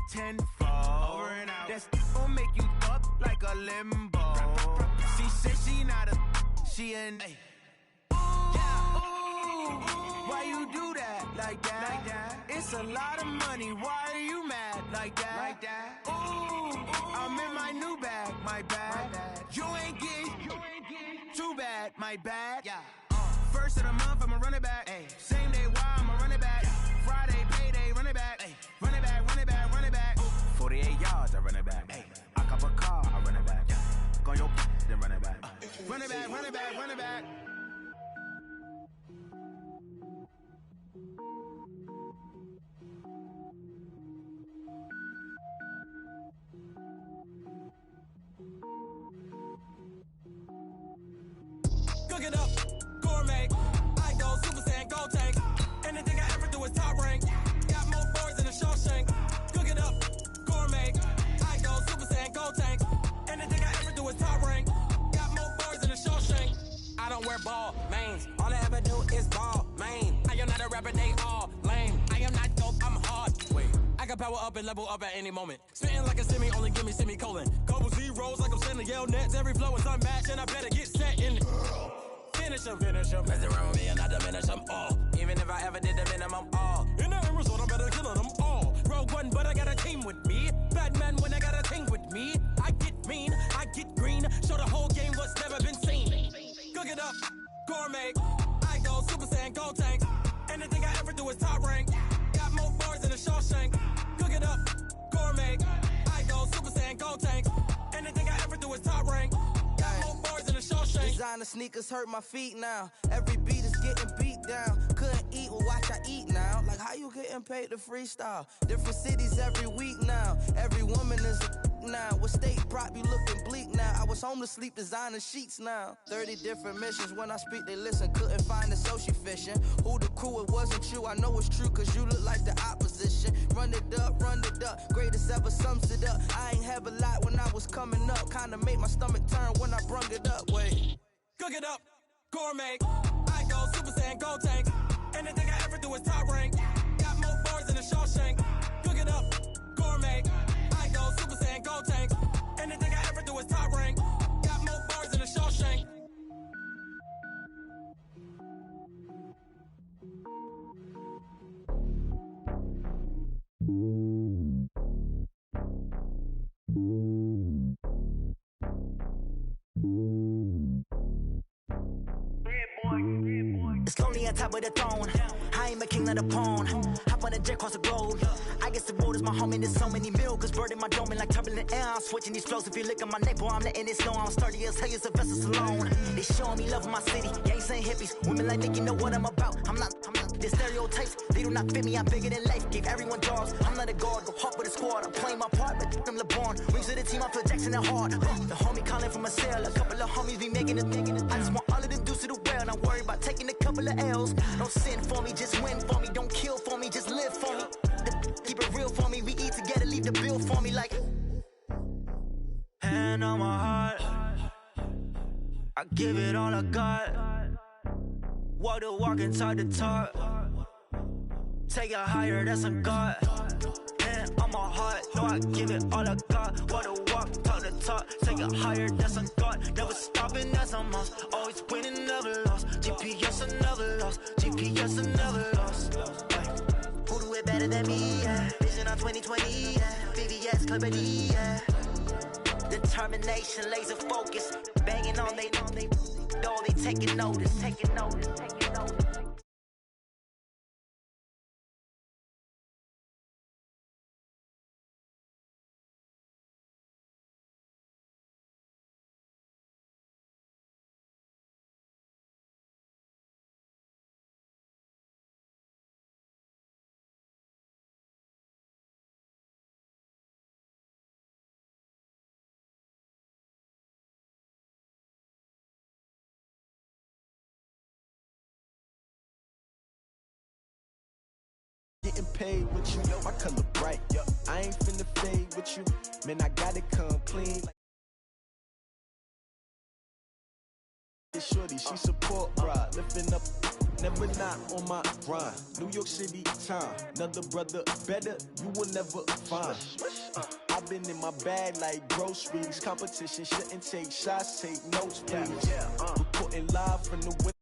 tenfold. Over and out. That's gon' make you up like a limbo. She said she not a, she an. Why you do that like that? It's a lot of money. Why are you mad like that? Ooh, I'm in my new bag, my bad. You ain't getting too bad, my bad. Yeah. First of the month, I'ma run it back. Ay. Same day, why I'ma run it back. Friday, payday, run it back. Ay. Run it back, run it back, run it back. 48 yards, I run it back. Ay. I cop a car, I run it back. Go on your then run it back. Run it back, run it back, run it back. Cook it up, gourmet. I go Super Saiyan, go tank. Anything I ever do is top rank. Got more boys than a Shawshank. Cook it up, gourmet. I go Super Saiyan, go tank. Anything I ever do is top rank. Got more boys than a Shawshank. I don't wear ball mains. All I ever do is ball main. I am not a rapper, they all lame. I am not dope, I'm hard. Wait, I can power up and level up at any moment. Spitting like a semi, only give me semicolon. Couple zeros like I'm sending yell nets. Every flow is unmatched and I better get set in. Finish them. Mess around with me and I diminish them all. Even if I ever did the minimum, all. In the end result, I better kill them all. Rogue one, but I got a team with me. Batman when I got a team with me. I get mean, I get green. Show the whole game what's never been seen. Cook it up, gourmet. I go Super Saiyan, go tank. Anything I ever do is top rank. Got more bars than a Shawshank. Cook it up, gourmet. I go Super Saiyan, go tank. Anything I ever do is top rank. Got more bars than a Shawshank. Designer sneakers hurt my feet now. Every beat is getting beat down. Couldn't eat, well watch I eat now. Like how you getting paid to freestyle? Different cities every week now. Every woman is a now. With state prop you looking bleak now. I was home to sleep designer sheets now. 30 different missions. When I speak they listen. Couldn't find it so she fishing. Who the crew, it wasn't you. I know it's true cause you look like the opposition. Run it up, greatest ever sums it up. I ain't have a lot when I was coming up. Kinda made my stomach turn when I brung it up. Wait. Cook it up, gourmet. I go Super Saiyan, go tank. Anything I ever do is top rank. Got more bars than a Shawshank. Cook it up, gourmet. I go Super Saiyan, go tank. Anything I ever do is top rank. Got more bars than a Shawshank. It's lonely on top of the throne. I ain't a king, not a pawn. Hop on a jet across the globe. I guess the road is my home and there's so many milkers birding my dome like turbulent air. I'm switching these flows. If you look at my neck, boy, I'm letting it snow. I'm sturdy as hell, it's a vessel alone. They showing me love in my city. Gangs ain't hippies. Women like me, you know what I'm about. I'm not. The stereotypes, they do not fit me. I'm bigger than life. Gave everyone jobs. I'm not a guard. Go hard with a squad. I'm playing my part, but them LeBron. Rings to the team, I feel Jackson and hard. The homie calling from a cell. A couple of homies be making it. I just want all of them dudes to do well. Not worry about taking a couple of L's. Don't sin for me, just win for me. Don't kill for me, just live for me. Keep it real for me. We eat together, leave the bill for me like. Hand on my heart, I give it all I got. Walk the walk and talk the talk. Take it higher, that's a God. Hand on my heart, know I give it all I got. Walk the walk, talk the talk. Take it higher, that's a God. Never stopping, that's a must. Always winning, never lost. GPS, I never lost. GPS, I never lost. Who do it better than me? Yeah. Vision on 2020, yeah. VVS, Clarity, yeah. Determination, laser focus. Banging on they door, they taking notice. Getting paid with you, yo, my color bright, yo. I ain't finna fade with you, man, I gotta come clean. Shorty, she support, bruh, lifting up Never not on my grind. New York City time. Another brother better, you will never find. I've been in my bag like groceries. Competition shouldn't take shots, take notes, please. Reporting live from the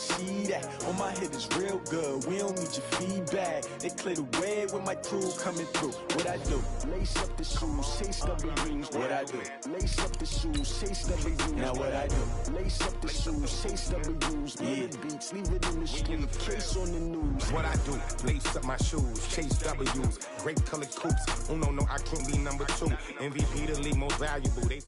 see that on my head is real good. We don't need your feedback. They clear the way with my crew coming through. What I do? Lace up the shoes, chase double rings. What I do? Lace up the shoes, chase double rings. Now what I do? Lace up the shoes, chase double rings. Yeah, beats, leave it in the street. Case on the news. What I do? Lace up my shoes, chase W's. Great colored coupes. Oh no, I can't be number 2. MVP the league most valuable. They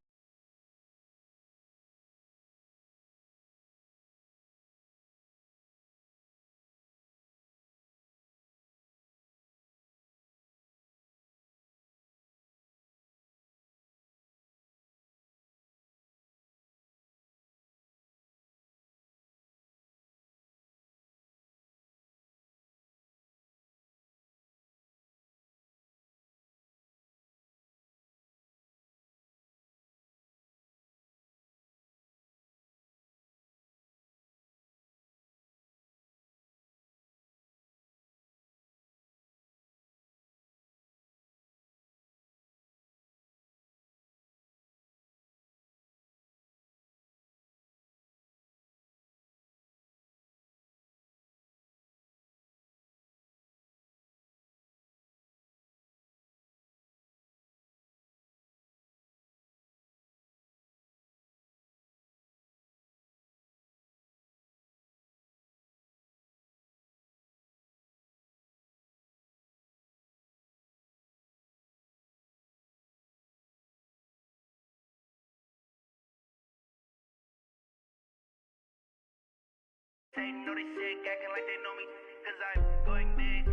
They know they sick, acting like they know me, cause I'm going big,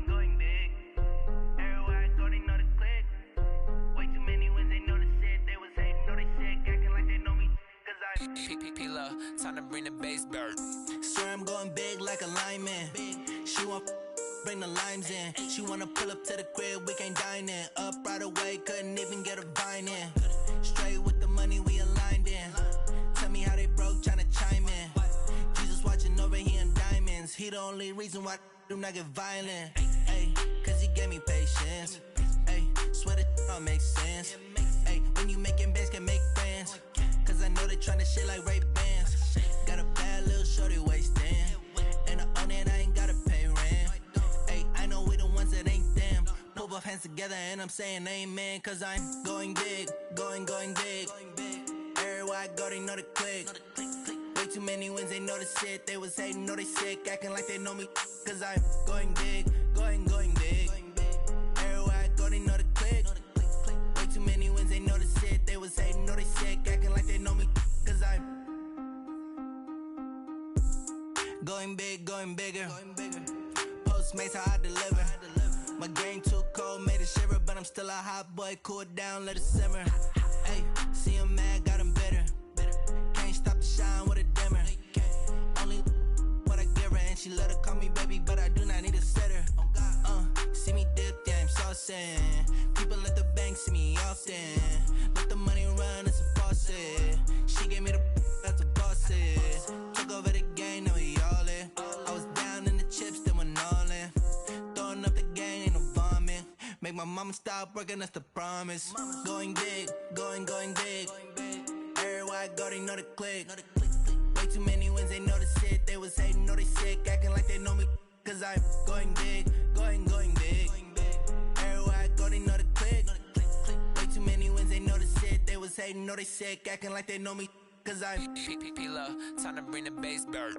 going big. Everywhere I go, they know the click. Way too many wins, they know the shit. They was hating, know they sick, acting like they know me, cause I'm P-P-P-Love, time to bring the bass bird. Swear I'm going big like a lineman. She want bring the limes in. She wanna pull up to the crib, we can't dine in. Up right away, couldn't even get a vine in. Straight with the money, we aligned in. Tell me how they broke, tryna chime in. Jesus watching over here in diamonds. He the only reason why I do not get violent. Ay, cause he gave me patience. Ay, swear that all makes sense. Ay, when you making bands, can make friends. Cause I know they tryna shit like Ray-Bans. Got a bad little shorty wasting. And I own it, I ain't gotta pay rent. Ay, I know we the ones that ain't them. Pull both hands together and I'm saying amen. Cause I'm going big, going big. Everywhere I go, they know the click. Way too many wins, they know the shit. They was hating, know they sick, acting like they know me. Cause I'm going big, going big. Everywhere I go, they know the click. Way too many wins, they know the shit. They was hating, know they sick, acting like they know me. Cause I'm going big, going bigger. Postmates, how I deliver. My game too cold, made it shiver. But I'm still a hot boy, cool it down, let it simmer. Hey, see him mad, got him bitter. Can't stop the shine with a dimmer. Only what I give her, and she let her call me baby, but I do not need a sitter. See me dip, yeah, I'm saucing. People at the bank see me often. Let the money run, it's a faucet. She gave me the that's a bosses. Took over the game, now we all in. I was down in the chips, then went all in. Throwing up the gang, ain't no vomit. Make my mama stop working, that's the promise. Going big, going big. Everywhere I go, they know the click. Way too many wins, they know the shit. They was hating, know they sick, acting like they know me. Cause I'm going big, going big. Everywhere I go, they know the click. Way too many wins, they know the shit. They was hating, know they sick, acting like they know me. Cause I'm P-P-P-Love, time to bring the bass bird.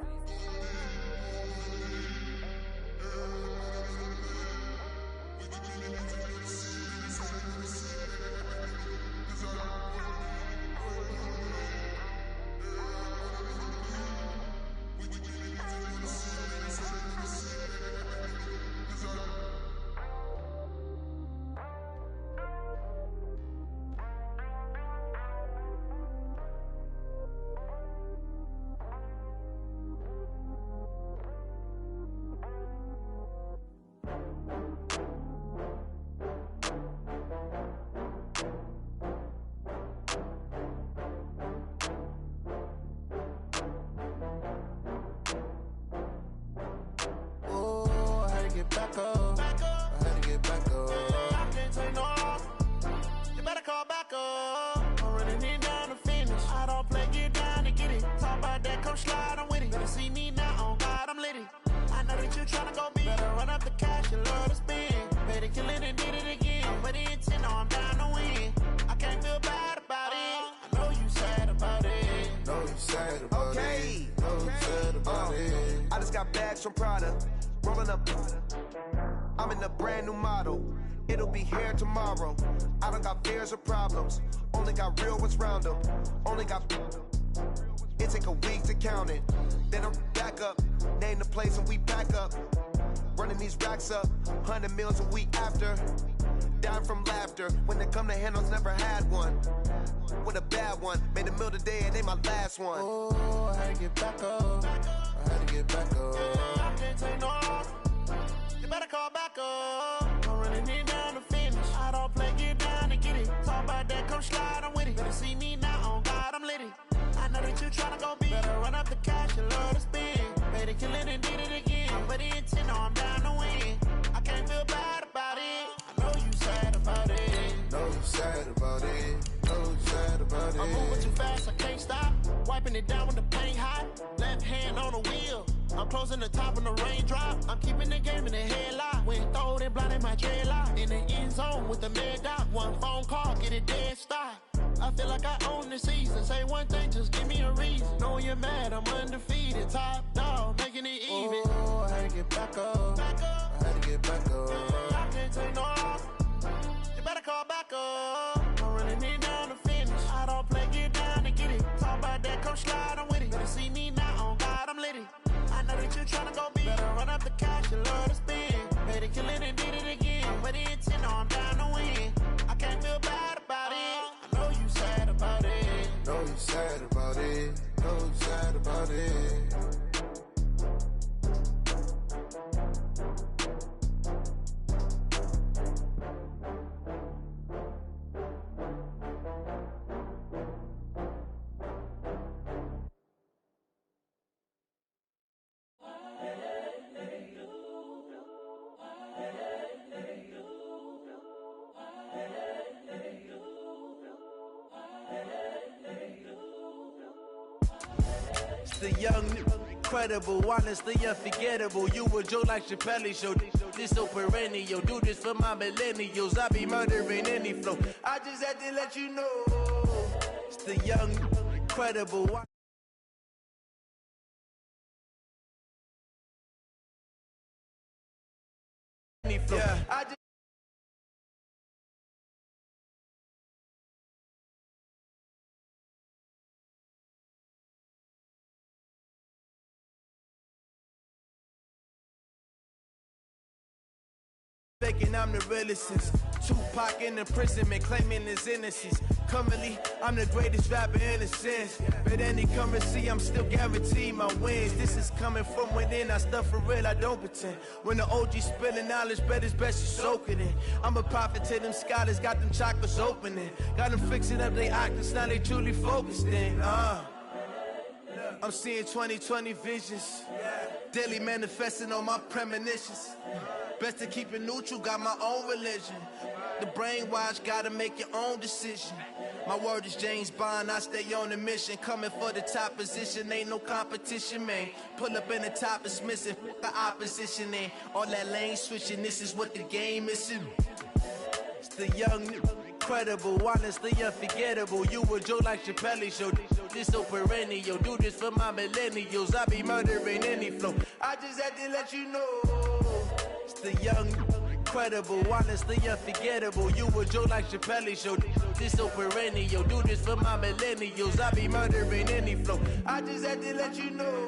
from Prada. Rolling up, I'm in a brand new model. It'll be here tomorrow. I don't got fears or problems. Only got real ones round them. Only got. It take a week to count it. Then I'm back up. Name the place and we pack up. Running these racks up. 100 meals a week after. Down from laughter. When they come to handles, never had one. With a bad one. Made a meal today and ain't my last one. Oh, I had to get back up. I had to get back up. I can't take no loss. You better call back up. I'm running it down to finish. I don't play, get down and get it. Talk about that, come slide, I'm with it. Better see me now, on God, I'm litty. I know that you tryna go big. Better run up the cash, you love to spend. Made it, kill it and did it again. But the intent, no, I'm down to win. I can't feel bad about it. I know you sad about it. Know you sad about it. Know you sad about it. I'm moving too fast, I can't stop. Wiping it down with the paint hot. Left hand on the wheel. I'm closing the top when the raindrop. I'm keeping the game in the headlock. When throwed and blinded my dreadlock. In the end zone with the mad dot. One phone call, get it dead stop. I feel like I own the season. Say one thing, just give me a reason. Knowing you're mad, I'm undefeated. Top dog, making it even. Oh, I had to get back up. I had to get back up. I can't take no loss. You better call back up. I'm running it down to finish. I don't play, get down and get it. Talk about that, come slide, I'm with it. Better see me now, on God, I'm litty. I know that you tryna go big. Better run up the cash, you love to spend. Made it, kill it and did it again. But the intent, no, I'm down to win. I can't feel bad about it. I know you sad about it. Know you sad about it. Know you sad about it. The young, incredible, honestly unforgettable. You a joke like Chappelle show. This so perennial. Do this for my millennials. I be murdering any flow. I just had to let you know. It's the young, incredible. Yeah, I just thinking I'm the realest since Tupac in imprisonment, claiming his innocence. Currently, I'm the greatest rapper in a sense. But any currency, I'm still guaranteed my wins. This is coming from within, I stuff for real, I don't pretend. When the OG spilling knowledge, bet it's best you soak it in. I'm a prophet to them scholars, got them chakras opening. Got them fixing up their octaves, now they truly focused in. I'm seeing 2020 visions. Daily manifesting on my premonitions. Best to keep it neutral, got my own religion. The brainwash, gotta make your own decision. My word is James Bond, I stay on a mission. Coming for the top position, ain't no competition, man. Pull up in the top, it's missing, the opposition, and all that lane switching, this is what the game is. It's the young, incredible, honestly unforgettable. You a joke like Chappelle show. This so perennial, do this for my millennials. I be murdering any flow. I just had to let you know. It's the young, incredible, honestly unforgettable. You a joke like Chappelle show. This so perennial, do this for my millennials. I be murdering any flow. I just had to let you know.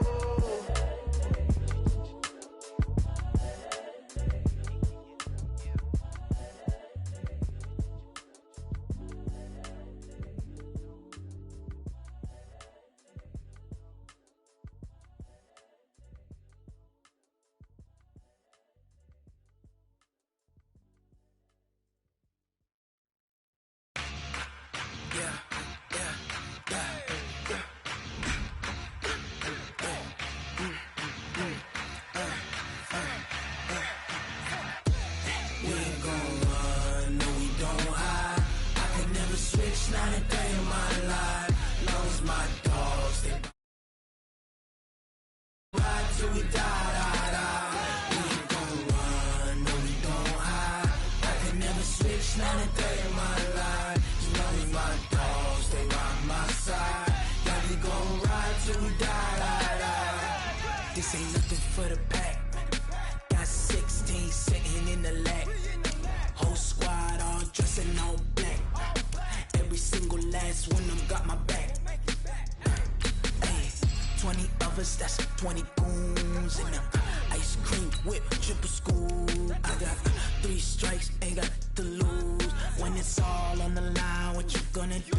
hours, that's 20 goons in them. Ice cream whip, triple school. I got 3 strikes, ain't got to lose. When it's all on the line, what you gonna do?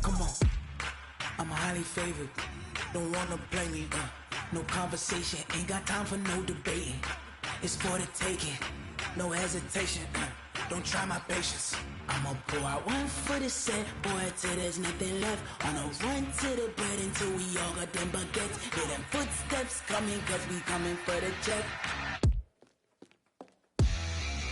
Come on, I'm highly favored. Don't wanna blame me, no conversation, ain't got time for no debating. It's for the taking, no hesitation, don't try my patience. I'ma pour out one for the set, boy, till there's nothing left. On a run to the bread until we all got them baguettes. Hear them footsteps coming, cause we coming for the check.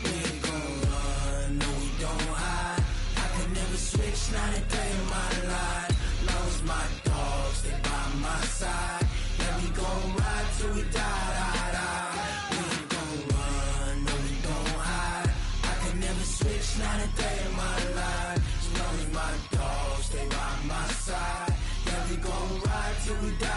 We ain't gon' run, no we don't hide. I can never switch, not a day in my life. Long as my dogs, they by my side. Yeah, we gon' ride till we die. We ain't gon' run, no we don't hide. I can never switch, not a day in my life. As long as my dogs, stay by my side. Yeah, we gon' ride till we die.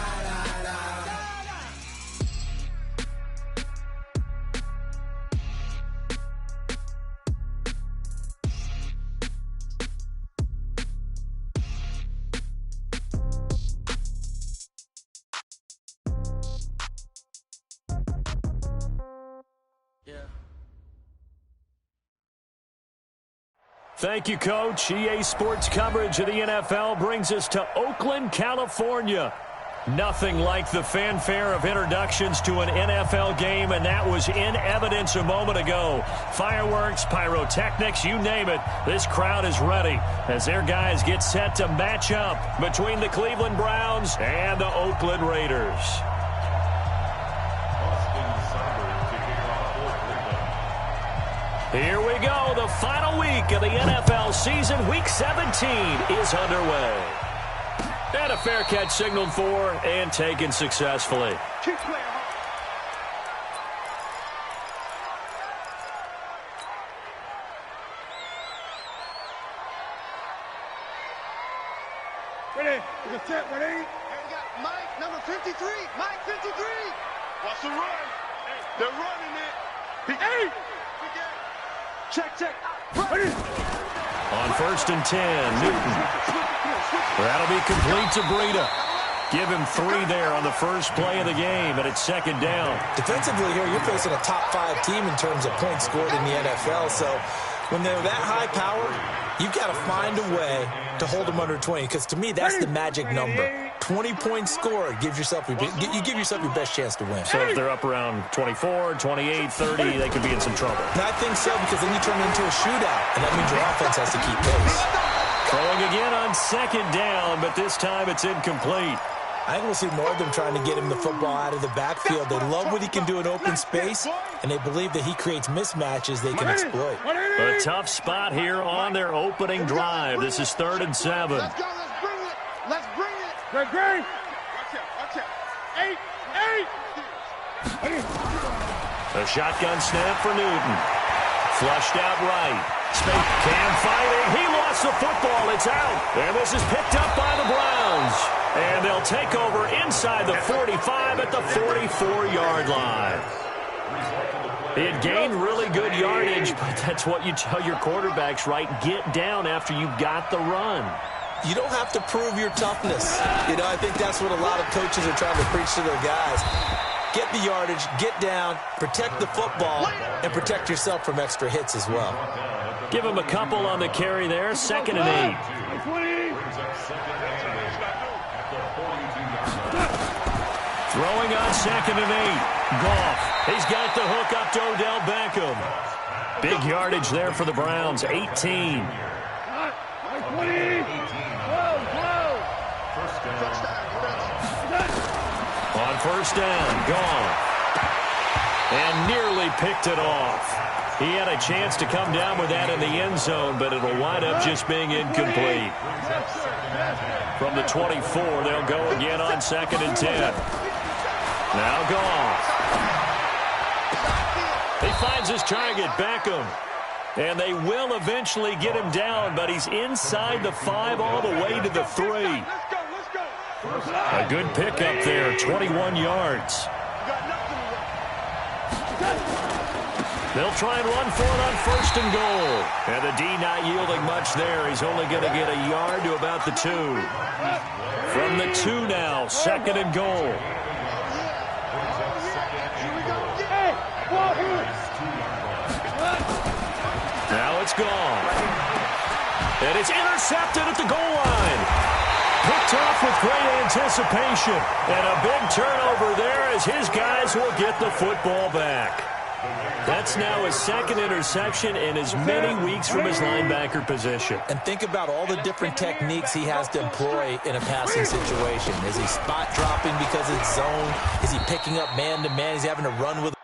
Thank you, Coach. EA Sports coverage of the NFL brings us to Oakland, California. Nothing like the fanfare of introductions to an NFL game, and that was in evidence a moment ago. Fireworks, pyrotechnics, you name it. This crowd is ready as their guys get set to match up between the Cleveland Browns and the Oakland Raiders. Here we go. The final week of the NFL season. Week 17 is underway. And a fair catch signaled for and taken successfully. Ready? Is it set? Ready? And we got Mike, number 53. Mike, 53. Watch the run. They're running it. Hey! Check. Ready. On 1st and 10, Newton. That'll be complete to Breida. Give him 3 there on the first play of the game, and it's 2nd down. Defensively here, you're facing a top 5 team in terms of points scored in the NFL, so when they're that high powered, you've got to find a way to hold them under 20, because to me, that's the magic number. 20 points scored, you give yourself your best chance to win. So if they're up around 24, 28, 30, they could be in some trouble. And I think so, because then you turn it into a shootout, and that means your offense has to keep pace. Throwing again on 2nd down, but this time it's incomplete. I think we'll see more of them trying to get him the football out of the backfield. They love what he can do in open space, and they believe that he creates mismatches they can exploit. A tough spot here on their opening drive. This is 3rd and 7. Let's go. Let's bring it. Great. Watch out. 8. A shotgun snap for Newton. Flushed out right. Cam fighting. He lost the football. It's out. And this is picked up by the Browns. And they'll take over inside the 45 at the 44-yard line. He had gained really good yardage, but that's what you tell your quarterbacks, right? Get down after you got the run. You don't have to prove your toughness. I think that's what a lot of coaches are trying to preach to their guys. Get the yardage, get down, protect the football, and protect yourself from extra hits as well. Give him a couple on the carry there. 2nd and 8. Throwing on 2nd and 8. Goff. He's got the hook up to Odell Beckham. Big yardage there for the Browns. 18. On 1st down, Goff. And nearly picked it off. He had a chance to come down with that in the end zone, but it'll wind up just being incomplete. From the 24, they'll go again on 2nd and 10. Now Goff. He finds his target, Beckham. And they will eventually get him down, but he's inside the 5 all the way to the 3. A good pickup there, 21 yards. They'll try and run for it on 1st and goal. And the D not yielding much there. He's only going to get a yard to about the 2. From the 2 now, 2nd and goal. And it's intercepted at the goal line. Picked off with great anticipation. And a big turnover there as his guys will get the football back. That's now his second interception in as many weeks from his linebacker position. And think about all the different techniques he has to employ in a passing situation. Is he spot dropping because it's zone? Is he picking up man-to-man? Is he having to run with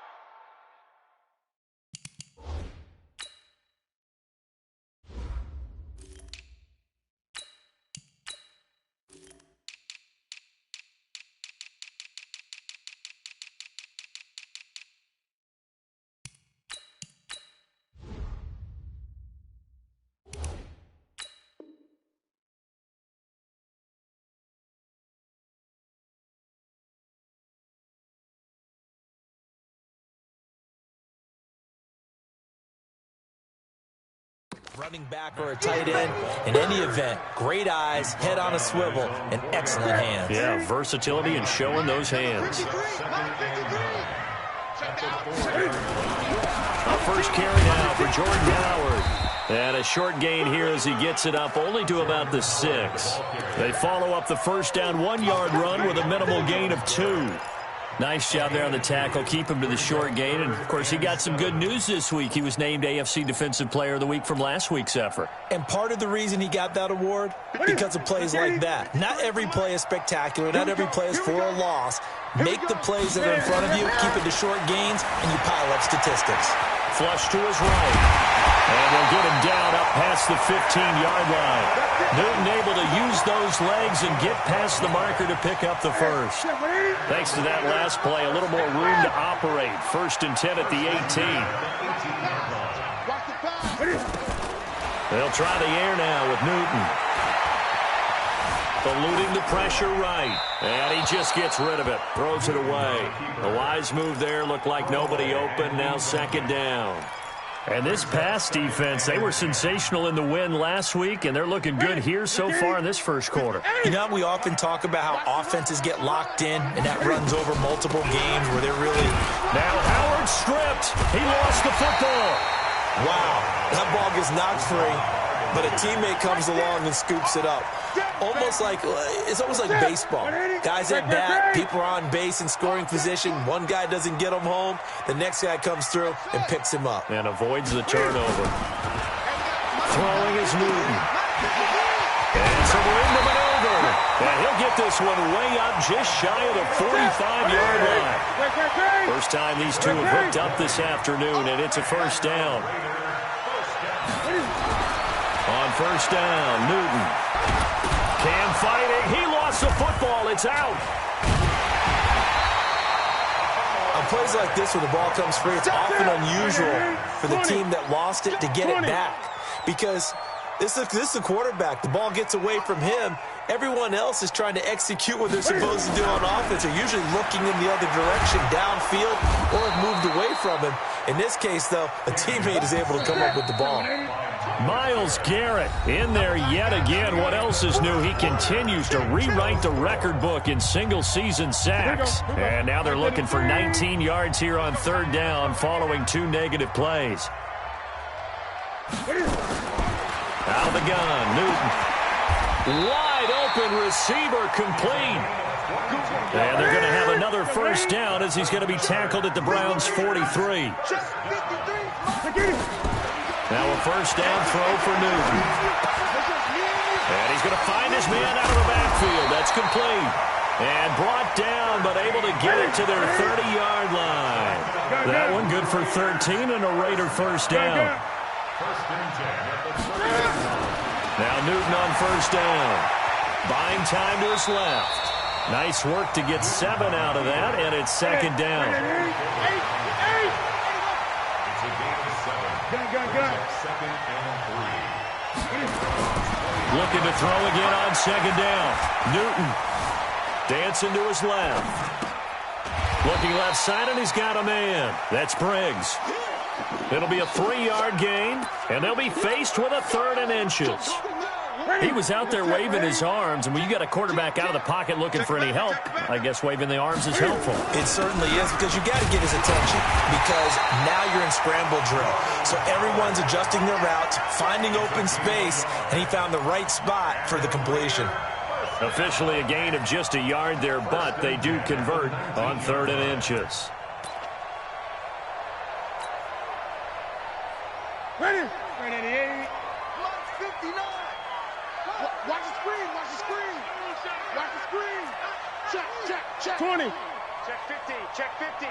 running back or a tight end? In any event, great eyes, head on a swivel, and excellent hands. Yeah, versatility and showing those hands. A first carry now for Jordan Howard. And a short gain here as he gets it up only to about the 6. They follow up the first down 1-yard run with a minimal gain of 2. Nice job there on the tackle. Keep him to the short gain. And, of course, he got some good news this week. He was named AFC Defensive Player of the Week from last week's effort. And part of the reason he got that award, because of plays like that. Not every play is spectacular. Not every play is for a loss. Make the plays that are in front of you, keep it to short gains, and you pile up statistics. Flush to his right. And they'll get him down up past the 15-yard line. Newton able to use those legs and get past the marker to pick up the first. Thanks to that last play, a little more room to operate. 1st and 10 at the 18. They'll try the air now with Newton. Eluding the pressure right. And he just gets rid of it. Throws it away. A wise move there. Looked like nobody open. Now 2nd down. And this pass defense, they were sensational in the win last week, and they're looking good here so far in this first quarter. You know, we often talk about how offenses get locked in, and that runs over multiple games where they're really... Now Howard stripped. He lost the football. Wow, that ball gets knocked free, but a teammate comes along and scoops it up. It's almost like baseball. Guys at bat, people are on base in scoring position. One guy doesn't get him home. The next guy comes through and picks him up. And avoids the turnover. Throwing is Newton. And some room to maneuver. And he'll get this one way up just shy of the 45-yard line. First time these two have hooked up this afternoon, and it's a first down. On first down, Newton. Cam fighting. He lost the football. It's out. On plays like this where the ball comes free, it's often unusual for the team that lost it to get it back. Because this is the quarterback. The ball gets away from him. Everyone else is trying to execute what they're supposed to do on offense. They're usually looking in the other direction, downfield, or have moved away from him. In this case, though, a teammate is able to come up with the ball. Myles Garrett in there yet again. What else is new? He continues to rewrite the record book in single-season sacks. And now they're looking for 19 yards here on 3rd down following 2 negative plays. Out of the gun, Newton. Wide open receiver complete. And they're going to have another first down as he's going to be tackled at the Browns' 43. Now a first down throw for Newton. And he's going to find his man out of the backfield. That's complete. And brought down, but able to get it to their 30-yard line. That one good for 13 and a Raider first down. Now Newton on first down. Buying time to his left. Nice work to get 7 out of that, and it's 2nd down. Looking to throw again on 2nd down. Newton dancing to his left. Looking left side, and he's got a man. That's Briggs. It'll be a 3-yard gain, and they'll be faced with a 3rd and inches. He was out there waving his arms, and when you got a quarterback out of the pocket looking for any help, I guess waving the arms is helpful. It certainly is, because you got to get his attention, because now you're in scramble drill. So everyone's adjusting their routes, finding open space, and he found the right spot for the completion. Officially a gain of just a yard there, but they do convert on 3rd and inches. Ready? Ready. 59. Watch the screen. Watch the screen. Watch the screen. Check. 20. Check 50. Check 50.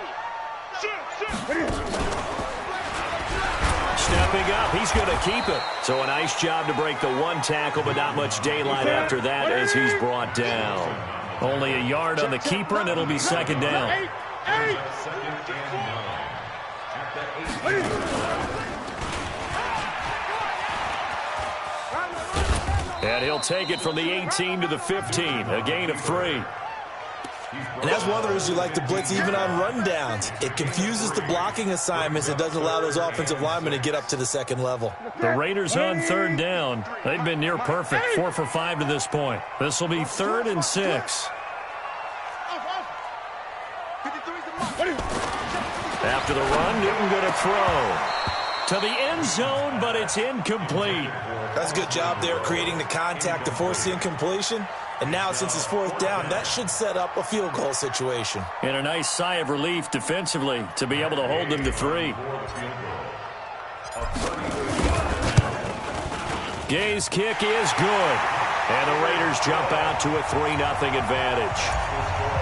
Stepping up, he's going to keep it. So a nice job to break the one tackle, but not much daylight after that as he's brought down. Only a yard on the keeper, and it'll be 2nd down. And he'll take it from the 18 to the 15, a gain of 3. And that's one of the reasons you like to blitz even on rundowns. It confuses the blocking assignments. It doesn't allow those offensive linemen to get up to the 2nd level. The Raiders on 3rd down. They've been near perfect, 4 for 5 to this point. This will be 3rd and 6. After the run, Newton going to throw to the end zone, but it's incomplete. That's a good job there creating the contact to force the incompletion. And now, since it's 4th down, that should set up a field goal situation. And a nice sigh of relief defensively to be able to hold them to 3. Gay's kick is good. And the Raiders jump out to a 3-0 advantage.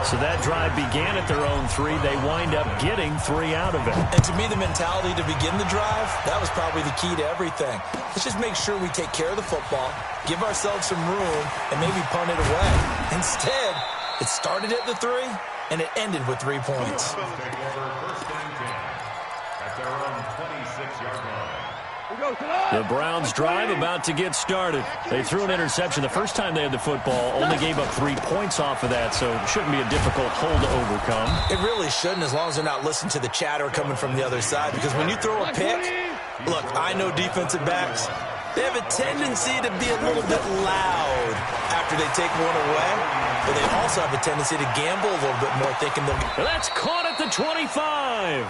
So that drive began at their own 3. They wind up getting 3 out of it. And to me, the mentality to begin the drive, that was probably the key to everything. Let's just make sure we take care of the football, give ourselves some room, and maybe punt it away. Instead, it started at the 3, and it ended with 3 points. The Browns drive about to get started. They threw an interception the first time they had the football, only gave up 3 points off of that, so it shouldn't be a difficult hole to overcome. It really shouldn't, as long as they're not listening to the chatter coming from the other side, because when you throw a pick, look, I know defensive backs, they have a tendency to be a little bit loud after they take one away, but they also have a tendency to gamble a little bit more, thinking they'll... That's caught at the 25.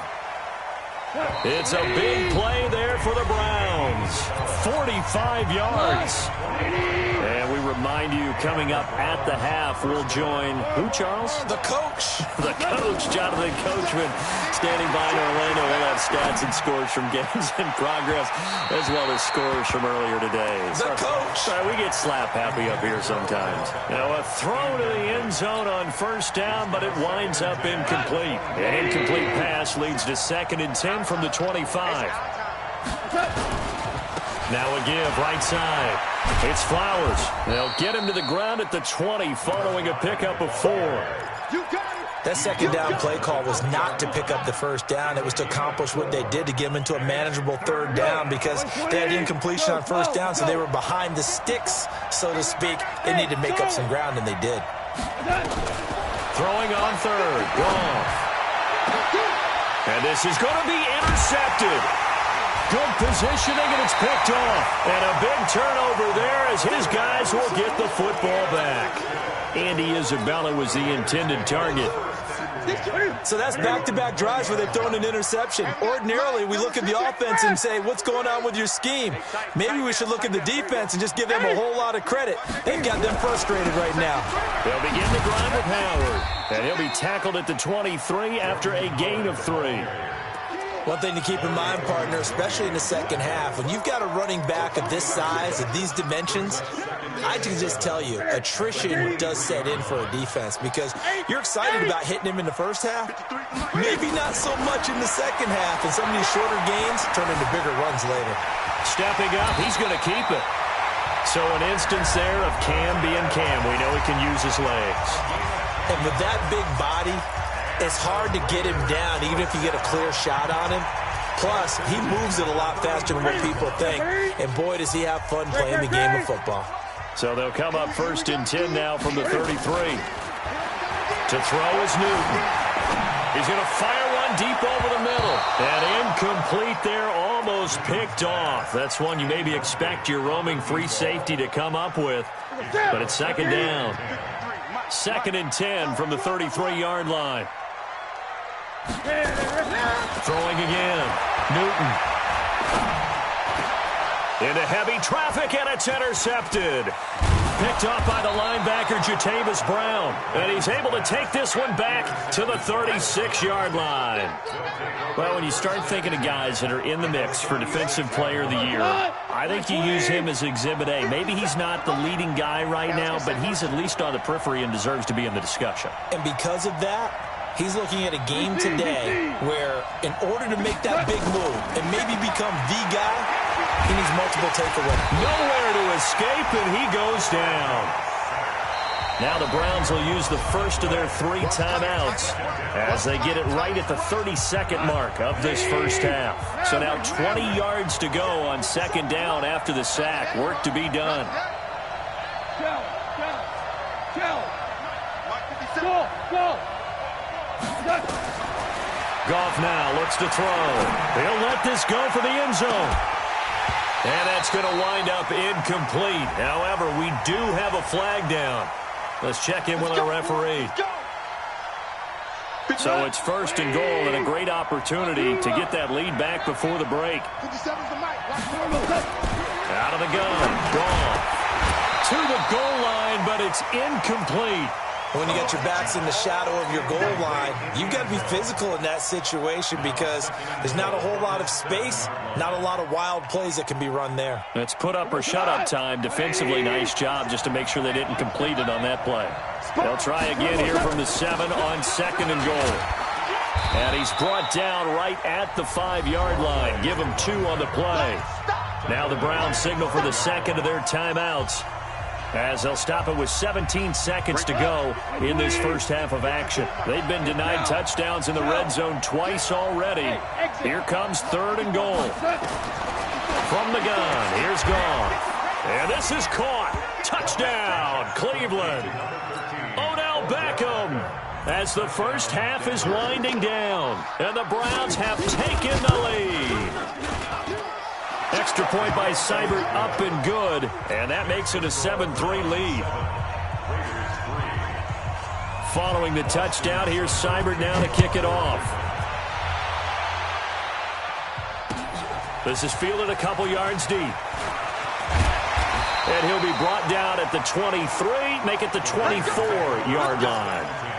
It's a big play there for the Browns. 45 yards. And we remind you, coming up at the half, we'll join who, Charles? The coach. The coach, Jonathan Coachman, standing by in Orlando. We'll have stats and scores from games in progress, as well as scores from earlier today. The coach. Sorry, we get slap happy up here sometimes. Now a throw to the end zone on 1st down, but it winds up incomplete. An incomplete pass leads to 2nd and 10 from the 25. Now a give right side. It's Flowers. They'll get him to the ground at the 20 following a pickup of 4. That 2nd down play call was not to pick up the 1st down. It was to accomplish what they did, to get them into a manageable 3rd down, because they had incompletion on 1st down, so they were behind the sticks, so to speak. They needed to make up some ground, and they did. Throwing on 3rd. Goff. And this is going to be intercepted. Good positioning, and it's picked off. And a big turnover there as his guys will get the football back. Andy Isabella was the intended target. So that's back-to-back drives where they've thrown an interception. Ordinarily, we look at the offense and say, what's going on with your scheme? Maybe we should look at the defense and just give them a whole lot of credit. They've got them frustrated right now. They'll begin the drive with Howard. And he'll be tackled at the 23 after a gain of 3. One thing to keep in mind, partner, especially in the 2nd half, when you've got a running back of this size, of these dimensions, I can just tell you, attrition does set in for a defense, because you're excited about hitting him in the 1st half, maybe not so much in the 2nd half, and some of these shorter gains turn into bigger runs later. Stepping up, he's going to keep it. So an instance there of Cam being Cam. We know he can use his legs. And with that big body, it's hard to get him down, even if you get a clear shot on him. Plus, he moves it a lot faster than what people think. And boy, does he have fun playing the game of football. So they'll come up 1st and 10 now from the 33. To throw is Newton. He's going to fire one deep over the middle. And incomplete there, almost picked off. That's one you maybe expect your roaming free safety to come up with. But it's second down. 2nd and 10 from the 33-yard line. Throwing again. Newton. Into heavy traffic, and it's intercepted. Picked off by the linebacker, Jatavis Brown. And he's able to take this one back to the 36-yard line. Well, when you start thinking of guys that are in the mix for Defensive Player of the Year, I think you use him as Exhibit A. Maybe he's not the leading guy right now, but he's at least on the periphery and deserves to be in the discussion. And because of that, he's looking at a game today where in order to make that big move and maybe become the guy, he needs multiple takeaways. Nowhere to escape, and he goes down. Now the Browns will use the first of their 3 timeouts as they get it right at the 32nd mark of this first half. So now 20 yards to go on 2nd down after the sack. Work to be done. Goff now looks to throw. He'll let this go for the end zone. And that's going to wind up incomplete. However, we do have a flag down. Let's check in with our referee. So it's 1st and goal and a great opportunity to get that lead back before the break. Out of the gun. Goff to the goal line, but it's incomplete. When you got your backs in the shadow of your goal line, you've got to be physical in that situation because there's not a whole lot of space, not a lot of wild plays that can be run there. It's put up or shut up time. Defensively, nice job just to make sure they didn't complete it on that play. They'll try again here from the 7 on 2nd and goal. And he's brought down right at the 5-yard line. Give him 2 on the play. Now the Browns signal for the 2nd of their timeouts, as they'll stop it with 17 seconds to go in this first half of action. They've been denied touchdowns in the red zone twice already. Here comes 3rd and goal. From the gun, here's Goff. And this is caught. Touchdown, Cleveland. Odell Beckham, as the first half is winding down. And the Browns have taken the lead. Extra point by Seibert, up and good, and that makes it a 7-3 lead. Following the touchdown, here's Seibert now to kick it off. This is fielded a couple yards deep. And he'll be brought down at the 23, make it the 24-yard line.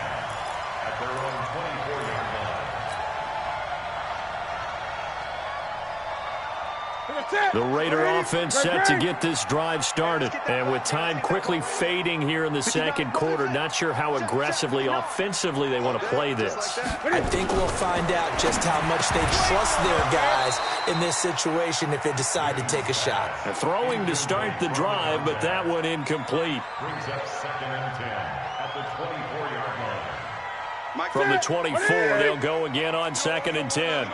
The Raider offense set to get this drive started. And with time quickly fading here in the 2nd quarter, not sure how aggressively, offensively they want to play this. I think we'll find out just how much they trust their guys in this situation if they decide to take a shot. Throwing to start the drive, but that one incomplete. Brings up 2nd and 10 at the 24-yard line. From the 24, they'll go again on 2nd and 10.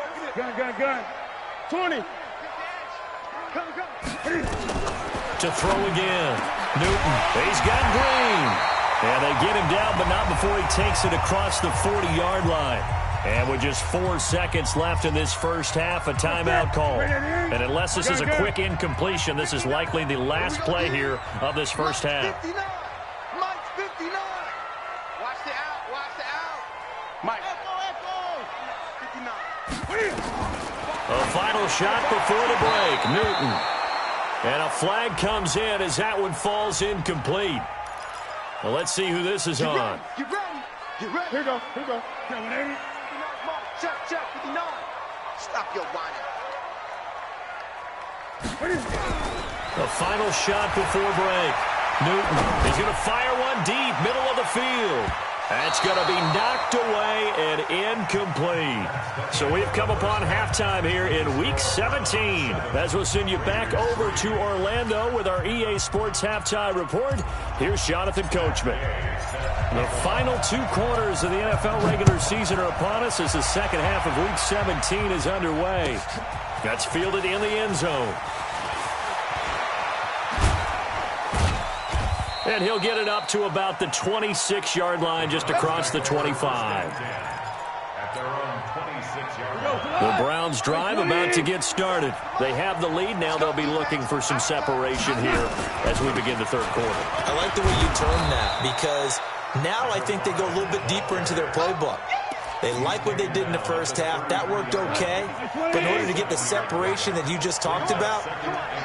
Gun. 20. To throw again. Newton. He's got Green. And they get him down, but not before he takes it across the 40-yard line. And with just 4 seconds left in this first half, a timeout call. And unless this is a quick incompletion, this is likely the last play here of this first half. Mike 59. Watch the out. Mike. Echo. 59. A final shot before the break. Newton. And a flag comes in as that one falls incomplete. Well, let's see who this is on. Get ready. Here go. Come on, check, 59. Stop your whining. The final shot before break. Newton is going to fire one deep, middle of the field. That's going to be knocked away and incomplete. So we've come upon halftime here in Week 17. As we'll send you back over to Orlando with our EA Sports Halftime Report, here's Jonathan Coachman. The final 2 quarters of the NFL regular season are upon us as the second half of Week 17 is underway. That's fielded in the end zone. And he'll get it up to about the 26-yard line just across the 25. At their own 26. The Browns drive about to get started. They have the lead. Now they'll be looking for some separation here as we begin the third quarter. I like the way you term that because now I think they go a little bit deeper into their playbook. They like what they did in the first half. That worked okay. But in order to get the separation that you just talked about,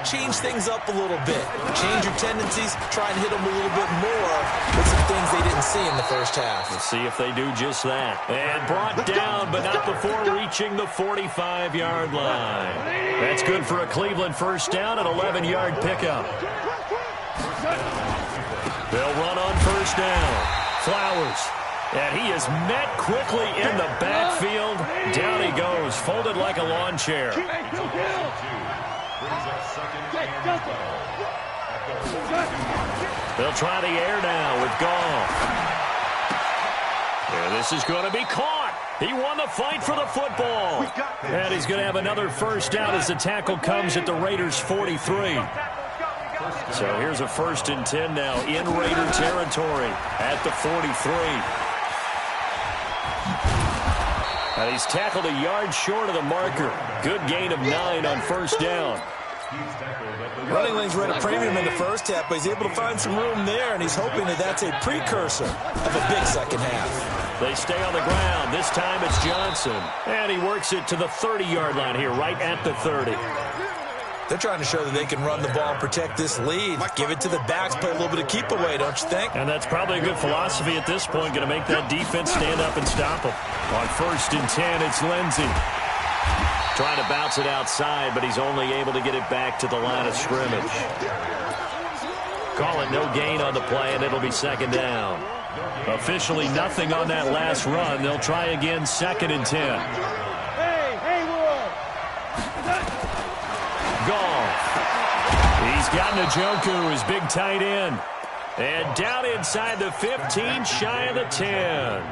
change things up a little bit. Change your tendencies. Try and hit them a little bit more with some things they didn't see in the first half. Let's see if they do just that. And brought down, but not before reaching the 45-yard line. That's good for a Cleveland first down, an 11-yard pickup. They'll run on first down. Flowers. And he is met quickly in the backfield. Down he goes, folded like a lawn chair. They'll try the air now with Goff. And this is going to be caught. He won the fight for the football. And he's going to have another first down as the tackle comes at the Raiders' 43. So here's a 1st and 10 now in Raider territory at the 43. And he's tackled a yard short of the marker. Good gain of 9 on first down. Running lanes were at a premium in the first half, but he's able to find some room there, and he's hoping that that's a precursor of a big second half. They stay on the ground. This time it's Johnson. And he works it to the 30-yard line here, right at the 30. They're trying to show that they can run the ball and protect this lead. Give it to the backs, play a little bit of keep away, don't you think? And that's probably a good philosophy at this point. Going to make that defense stand up and stop them. On 1st and 10, it's Lindsey. Trying to bounce it outside, but he's only able to get it back to the line of scrimmage. Call it no gain on the play, and it'll be 2nd down. Officially nothing on that last run. They'll try again 2nd and 10. He's got Njoku, his big tight end. And down inside the 15, shy of the 10.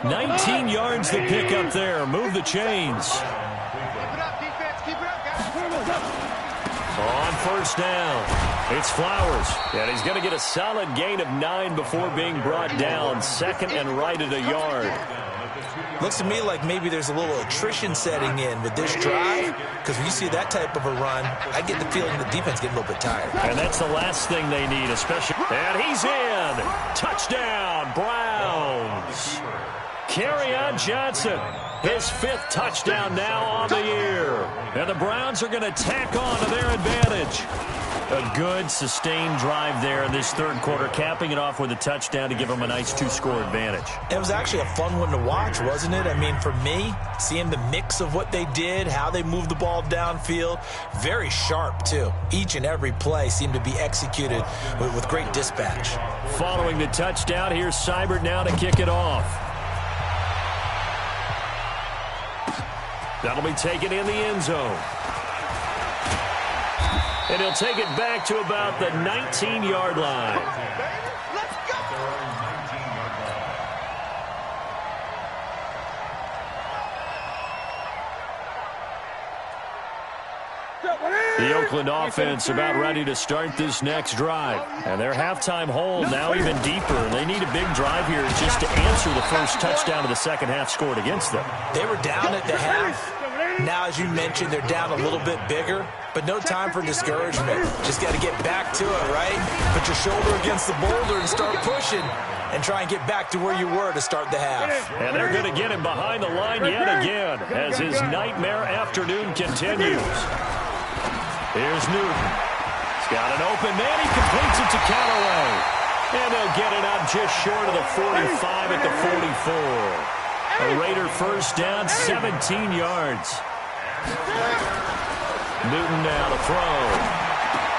19 yards to pick up there. Move the chains. On first down, it's Flowers. And he's going to get a solid gain of 9 before being brought down. 2nd and right at a yard. Looks to me like maybe there's a little attrition setting in with this drive, because when you see that type of a run, I get the feeling the defense getting a little bit tired. And that's the last thing they need, especially. And he's in. Touchdown, Browns. Kerryon Johnson, his 5th touchdown now on the year. And the Browns are going to tack on to their advantage. A good, sustained drive there in this third quarter, capping it off with a touchdown to give them a nice 2-score advantage. It was actually a fun one to watch, wasn't it? I mean, for me, seeing the mix of what they did, how they moved the ball downfield, very sharp, too. Each and every play seemed to be executed with great dispatch. Following the touchdown, here's Seibert now to kick it off. That'll be taken in the end zone. And he'll take it back to about the 19-yard line. The Oakland offense about ready to start this next drive. And their halftime hole now even deeper. They need a big drive here just to answer the first touchdown of the second half scored against them. They were down at the half. Now, as you mentioned, they're down a little bit bigger, but no time for discouragement. Just got to get back to it, right? Put your shoulder against the boulder and start pushing and try and get back to where you were to start the half. And they're going to get him behind the line yet again as his nightmare afternoon continues. Here's Newton. He's got an open man. He completes it to Callaway. And they'll get it up just short of the 45 at the 44. A Raider first down, 17 yards. Newton now to throw.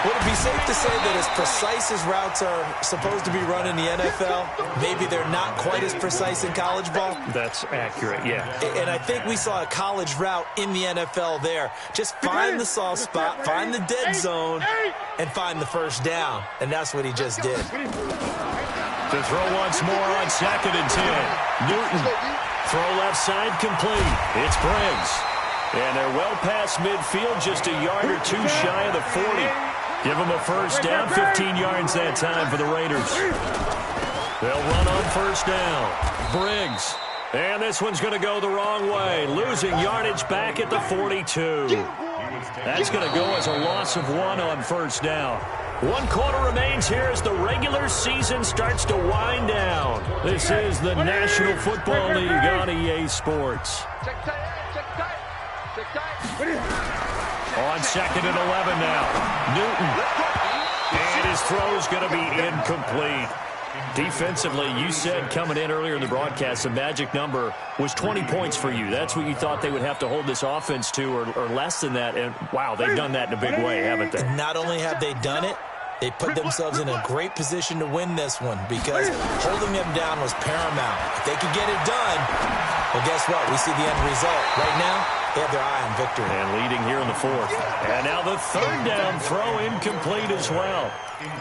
Would it be safe to say that as precise as routes are supposed to be run in the NFL, maybe they're not quite as precise in college ball? That's accurate, yeah. And I think we saw a college route in the NFL there. Just find the soft spot, find the dead zone, and find the first down. And that's what he just did. To throw once more on 2nd and 10. Newton. Throw left side complete. It's Briggs. And they're well past midfield, just a yard or two shy of the 40. Give them a first down, 15 yards that time for the Raiders. They'll run on first down. Briggs And this one's going to go the wrong way, losing yardage back at the 42. That's going to go as a loss of 1 on first down. 1 quarter remains here as the regular season starts to wind down. This is the National Football League on EA Sports. On 2nd and 11 now. Newton. And his throw's going to be incomplete. Defensively, you said coming in earlier in the broadcast, the magic number was 20 points for you. That's what you thought they would have to hold this offense to, or less than that. And, wow, they've done that in a big way, haven't they? Not only have they done it, they put themselves in a great position to win this one because holding them down was paramount. If they could get it done, well, guess what? We see the end result. Right now, they have their eye on victory. And leading here in the 4th. And now the 3rd down throw incomplete as well.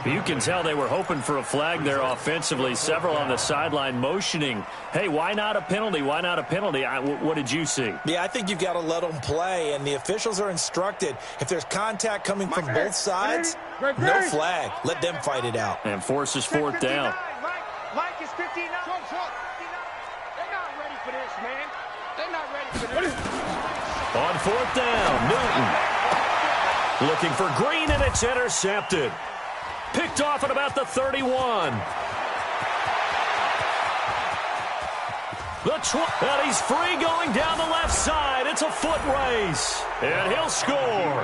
You can tell they were hoping for a flag there offensively. Several on the sideline motioning, hey, why not a penalty? Why not a penalty? What did you see? Yeah, I think you've got to let them play, and the officials are instructed. If there's contact coming from both sides, no flag. Let them fight it out. And forces 4th down. Mike is 59. They're not ready for this, man. They're not ready for this. On 4th down, Newton. Looking for Green, and it's intercepted. Picked off at about the 31. And he's free going down the left side. It's a foot race. And he'll score.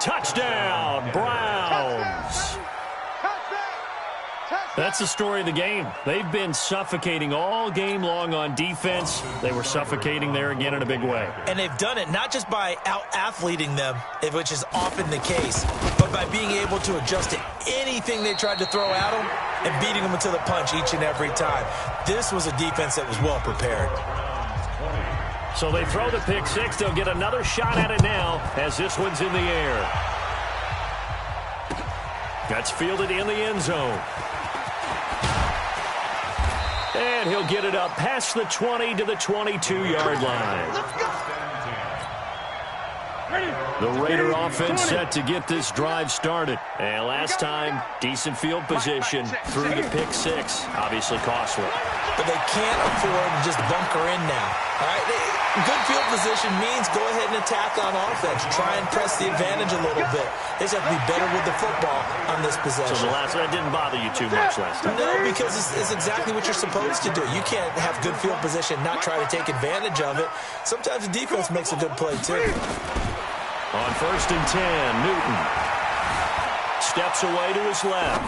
Touchdown, Browns. That's the story of the game. They've been suffocating all game long on defense. They were suffocating there again in a big way. And they've done it not just by out-athleting them, which is often the case, but by being able to adjust to anything they tried to throw at them and beating them to the punch each and every time. This was a defense that was well prepared. So they throw the pick 6. They'll get another shot at it now as this one's in the air. That's fielded in the end zone. And he'll get it up past the 20 to the 22-yard line. The Raider offense set to get this drive started. And last time, decent field position through the pick 6. Obviously costly. But they can't afford to just bunker in now. All right? Good field position means go ahead and attack on offense. Try and press the advantage a little bit. They just have to be better with the football on this possession. So that didn't bother you too much last time? No, because it's exactly what you're supposed to do. You can't have good field position, not try to take advantage of it. Sometimes the defense makes a good play, too. On 1st and 10, Newton steps away to his left.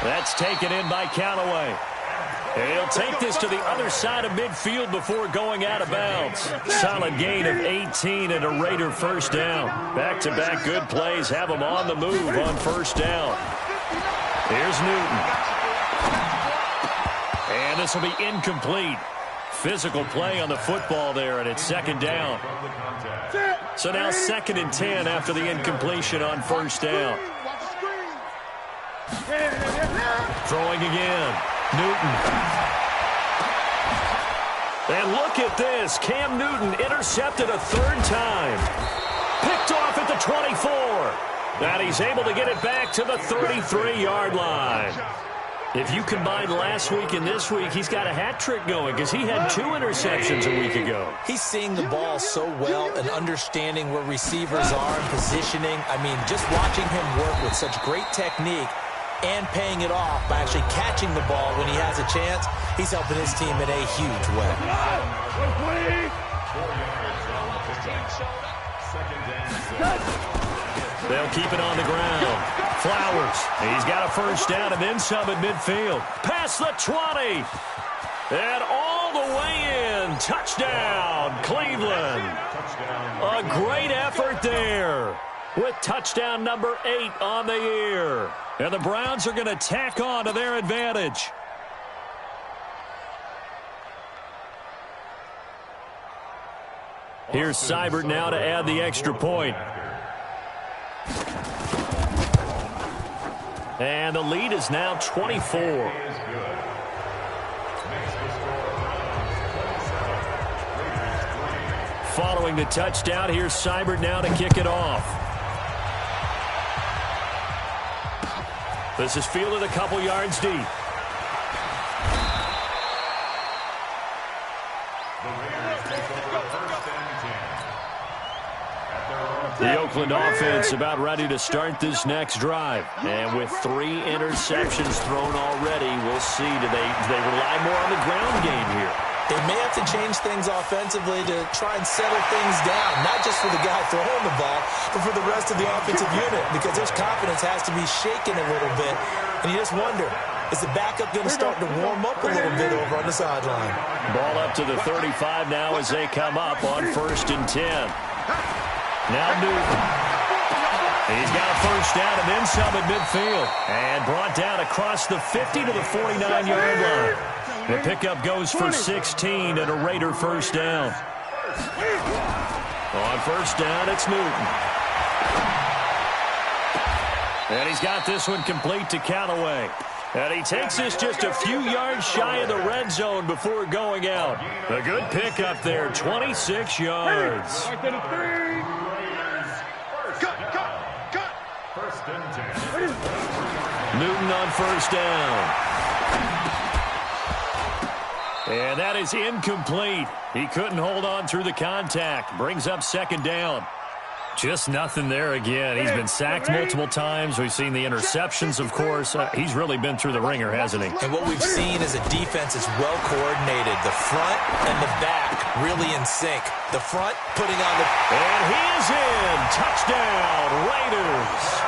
That's taken in by Callaway. He'll take this to the other side of midfield before going out of bounds. Solid gain of 18 and a Raider first down. Back-to-back good plays have them on the move on first down. Here's Newton. And this will be incomplete. Physical play on the football there, and it's 2nd down. So now 2nd and 10 after the incompletion on first down. Throwing again. Newton. And look at this. Cam Newton intercepted a 3rd time. Picked off at the 24. And he's able to get it back to the 33-yard line. If you combine last week and this week, he's got a hat trick going because he had 2 interceptions a week ago. He's seeing the ball so well and understanding where receivers are and positioning. I mean, just watching him work with such great technique and paying it off by actually catching the ball when he has a chance, he's helping his team in a huge way. They'll keep it on the ground. Flowers, he's got a first down and then some at midfield. Past the 20. And all the way in. Touchdown, Cleveland. A great effort there with touchdown number 8 on the year. And the Browns are going to tack on to their advantage. Here's Seibert now to add the extra point. And the lead is now 24. Following the touchdown, here's Seibert now to kick it off. This is fielded a couple yards deep. The Oakland offense about ready to start this next drive. And with 3 interceptions thrown already, we'll see. Do they rely more on the ground game here? They may have to change things offensively to try and settle things down, not just for the guy throwing the ball, but for the rest of the offensive unit, because their confidence has to be shaken a little bit. And you just wonder, is the backup going to start to warm up a little bit over on the sideline? Ball up to the 35 now as they come up on 1st and 10. Now Newton. He's got a first down and then some at midfield. And brought down across the 50 to the 49-yard line. The pickup goes for 16 and a Raider first down. On first down, it's Newton. And he's got this one complete to Callaway. And he takes this just a few yards shy of the red zone before going out. A good pickup there, 26 yards. Newton on first down. And that is incomplete. He couldn't hold on through the contact. Brings up second down. Just nothing there again. He's been sacked multiple times. We've seen the interceptions, of course. He's really been through the ringer, hasn't he? And what we've seen is a defense that's well coordinated. The front and the back really in sync. The front putting on the... And he is in. Touchdown, Raiders.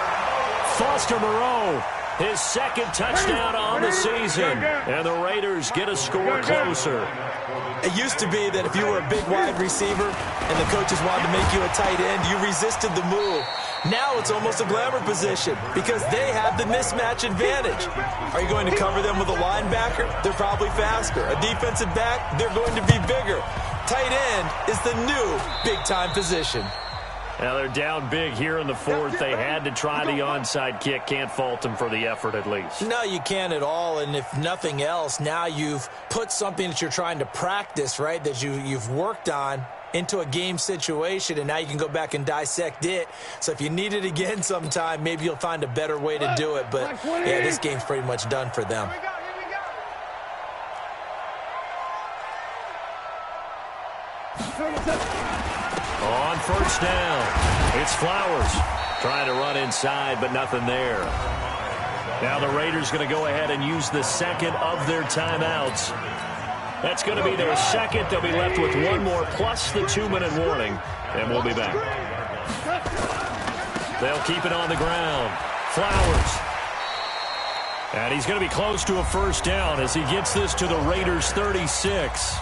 Foster Moreau, his second touchdown on the season. And the Raiders get a score closer. It used to be that if you were a big wide receiver and the coaches wanted to make you a tight end, you resisted the move. Now it's almost a glamour position because they have the mismatch advantage. Are you going to cover them with a linebacker? They're probably faster. A defensive back? They're going to be bigger. Tight end is the new big-time position. Now they're down big here in the 4th. They had to try the onside kick. Can't fault them for the effort at least. No, you can't at all. And if nothing else, now you've put something that you're trying to practice, right, that you've worked on into a game situation, and now you can go back and dissect it. So if you need it again sometime, maybe you'll find a better way to do it. But, yeah, this game's pretty much done for them. On first down, it's Flowers trying to run inside, but nothing there. Now the Raiders going to go ahead and use the second of their timeouts. That's going to be their second. They'll be left with one more plus the 2-minute warning, and we'll be back. They'll keep it on the ground. Flowers. And he's going to be close to a first down as he gets this to the Raiders' 36.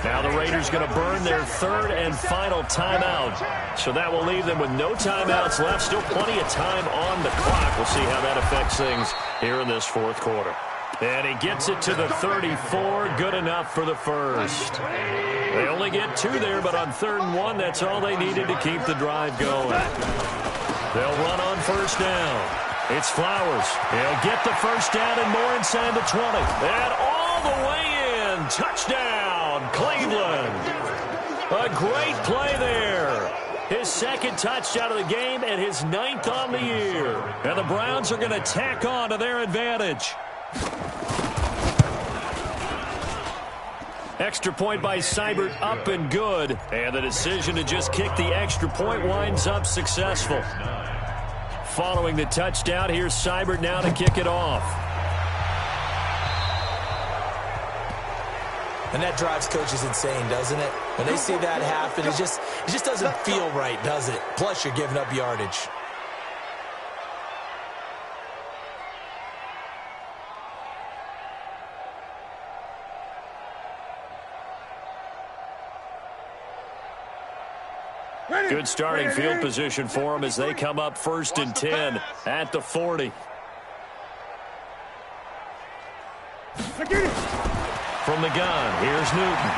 Now the Raiders going to burn their 3rd and final timeout. So that will leave them with no timeouts left. Still plenty of time on the clock. We'll see how that affects things here in this 4th quarter. And he gets it to the 34. Good enough for the first. They only get 2 there, but on 3rd and 1, that's all they needed to keep the drive going. They'll run on first down. It's Flowers. He'll get the first down and more inside the 20. And all the way in. Touchdown, Cleveland. A great play there. His second touchdown of the game and his 9th on the year. And the Browns are going to tack on to their advantage. Extra point by Seibert, up and good. And the decision to just kick the extra point winds up successful. Following the touchdown, here's Seibert now to kick it off. And that drives coaches insane, doesn't it? When they see that happen, it just doesn't feel right, does it? Plus, you're giving up yardage. Good starting field position for them as they come up 1st and 10 at the 40. From the gun, here's Newton.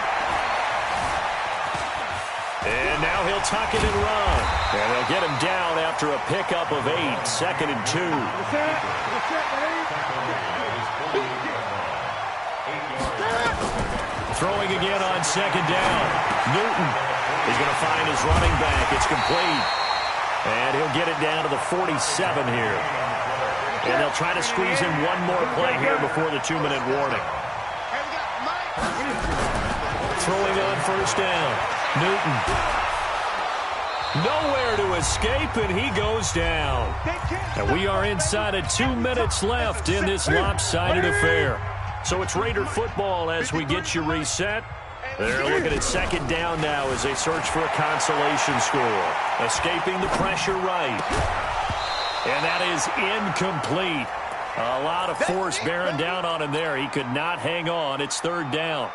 And now he'll tuck it and run. And they'll get him down after a pickup of 8, 2nd and 2. Throwing again on 2nd down. Newton. He's going to find his running back. It's complete. And he'll get it down to the 47 here. And they'll try to squeeze in one more play here before the 2-minute warning. Throwing on first down. Newton. Nowhere to escape, and he goes down. And we are inside of 2 minutes left in this lopsided affair. So it's Raider football as we get you reset. They're looking at second down now as they search for a consolation score. Escaping the pressure right. And that is incomplete. A lot of force bearing down on him there. He could not hang on. It's third down.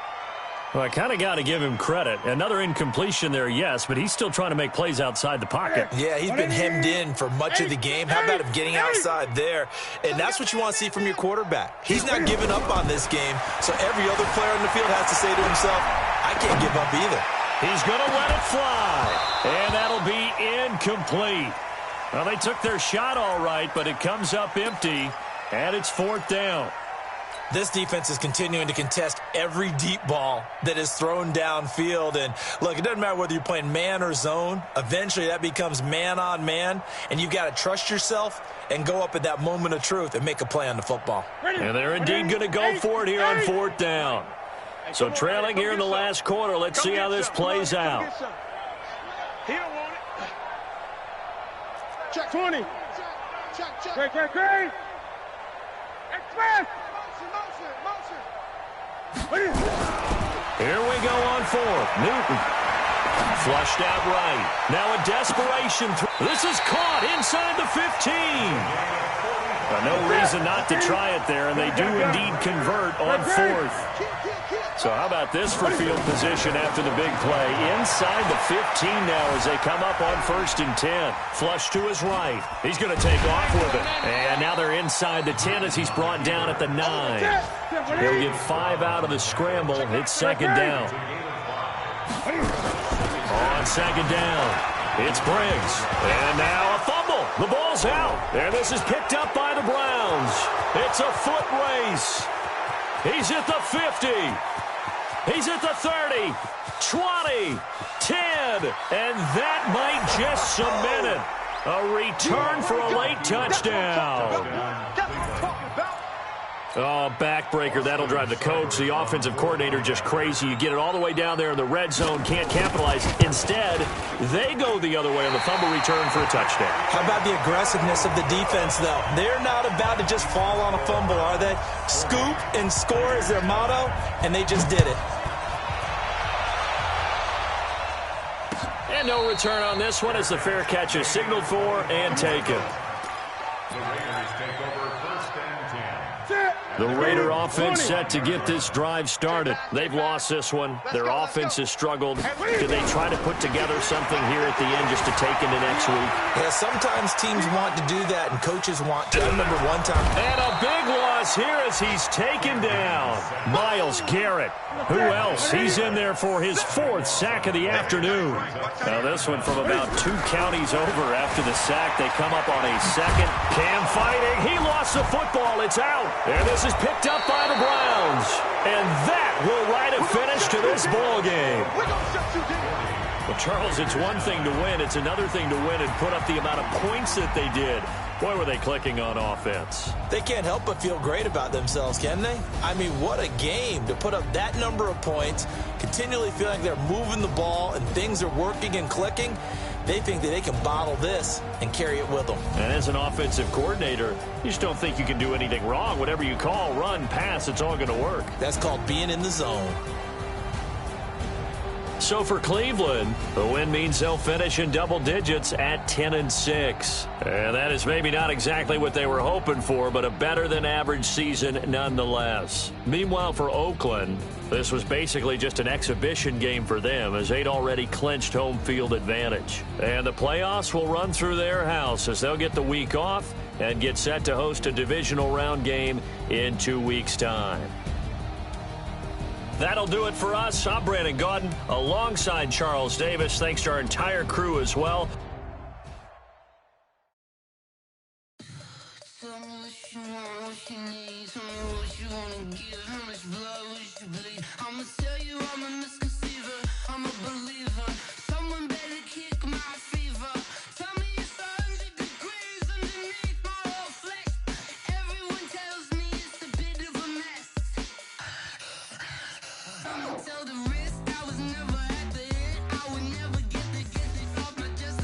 Well, I kind of got to give him credit. Another incompletion there, yes, but he's still trying to make plays outside the pocket. Yeah, he's been hemmed in for much of the game. How about him getting outside there? And that's what you want to see from your quarterback. He's not giving up on this game, so every other player on the field has to say to himself, I can't give up either. He's going to let it fly, and that'll be incomplete. Well, they took their shot all right, but it comes up empty, and it's fourth down. This defense is continuing to contest every deep ball that is thrown downfield. And, look, it doesn't matter whether you're playing man or zone. Eventually, that becomes man on man, and you've got to trust yourself and go up at that moment of truth and make a play on the football. And they're indeed going to go for it here on fourth down. So trailing here in the last quarter. Let's see how this plays out. He don't want it. Check 20. Check. Great. Express. Here we go on fourth. Newton. Flushed out right. Now a desperation throw. This is caught inside the 15. No reason not to try it there, and they do indeed convert on fourth. So how about this for field position after the big play? Inside the 15 now as they come up on 1st and 10. Flush to his right. He's going to take off with it. And now they're inside the 10 as he's brought down at the 9. He'll get 5 out of the scramble. It's second down. On second down, it's Briggs. And now a fumble. The ball's out. And this is picked up by the Browns. It's a foot race. He's at the 50. He's at the 30, 20, 10, and that might just cement it. A return for a late touchdown. Oh, backbreaker. That'll drive the coach, the offensive coordinator, just crazy. You get it all the way down there in the red zone, can't capitalize. Instead, they go the other way on the fumble return for a touchdown. How about the aggressiveness of the defense, though? They're not about to just fall on a fumble, are they? Scoop and score is their motto, and they just did it. And no return on this one as the fair catch is signaled for and taken. The Raider offense set to get this drive started. They've lost this one. Their offense has struggled. Do they try to put together something here at the end just to take into next week? Yeah, sometimes teams want to do that and coaches want to. I remember one time. And a big loss here as he's taken down. Myles Garrett. Who else? He's in there for his 4th sack of the afternoon. Now this one from about 2 counties over after the sack. They come up on a second. Cam fighting. He lost the football. It's out. And this is picked up by the Browns. And that will write a finish to this ball game. Well, Charles, it's one thing to win. It's another thing to win and put up the amount of points that they did. Boy, were they clicking on offense. They can't help but feel great about themselves, can they? I mean, what a game to put up that number of points, continually feeling like they're moving the ball and things are working and clicking. They think that they can bottle this and carry it with them. And as an offensive coordinator, you just don't think you can do anything wrong. Whatever you call, run, pass, it's all going to work. That's called being in the zone. So for Cleveland, the win means they'll finish in double digits at 10-6. And that is maybe not exactly what they were hoping for, but a better than average season nonetheless. Meanwhile, for Oakland, this was basically just an exhibition game for them as they'd already clinched home field advantage. And the playoffs will run through their house as they'll get the week off and get set to host a divisional round game in 2 weeks' time. That'll do it for us. I'm Brandon Gaudin alongside Charles Davis. Thanks to our entire crew as well. Tell the risk I was never at the end. I would never get the gift. They felt my just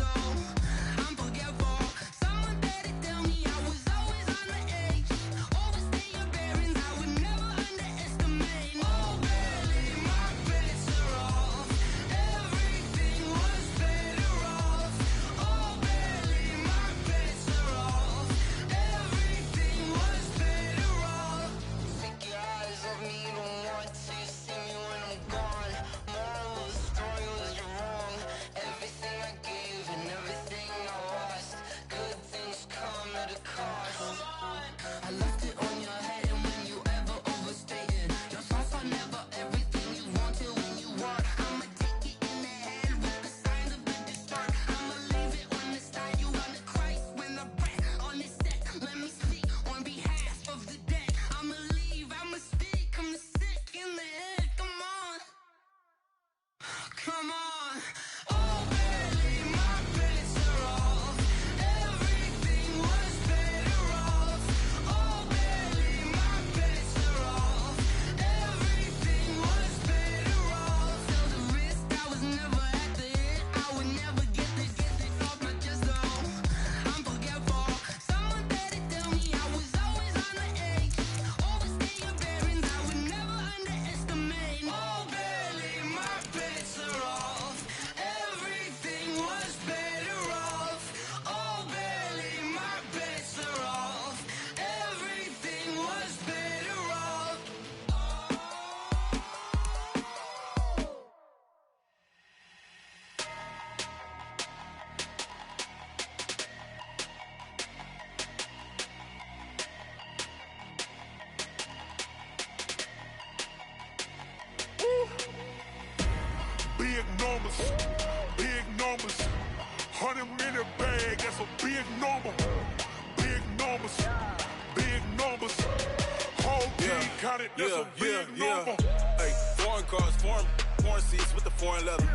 counted, that's a big number. Hey, foreign cars, foreign seats with the foreign leather.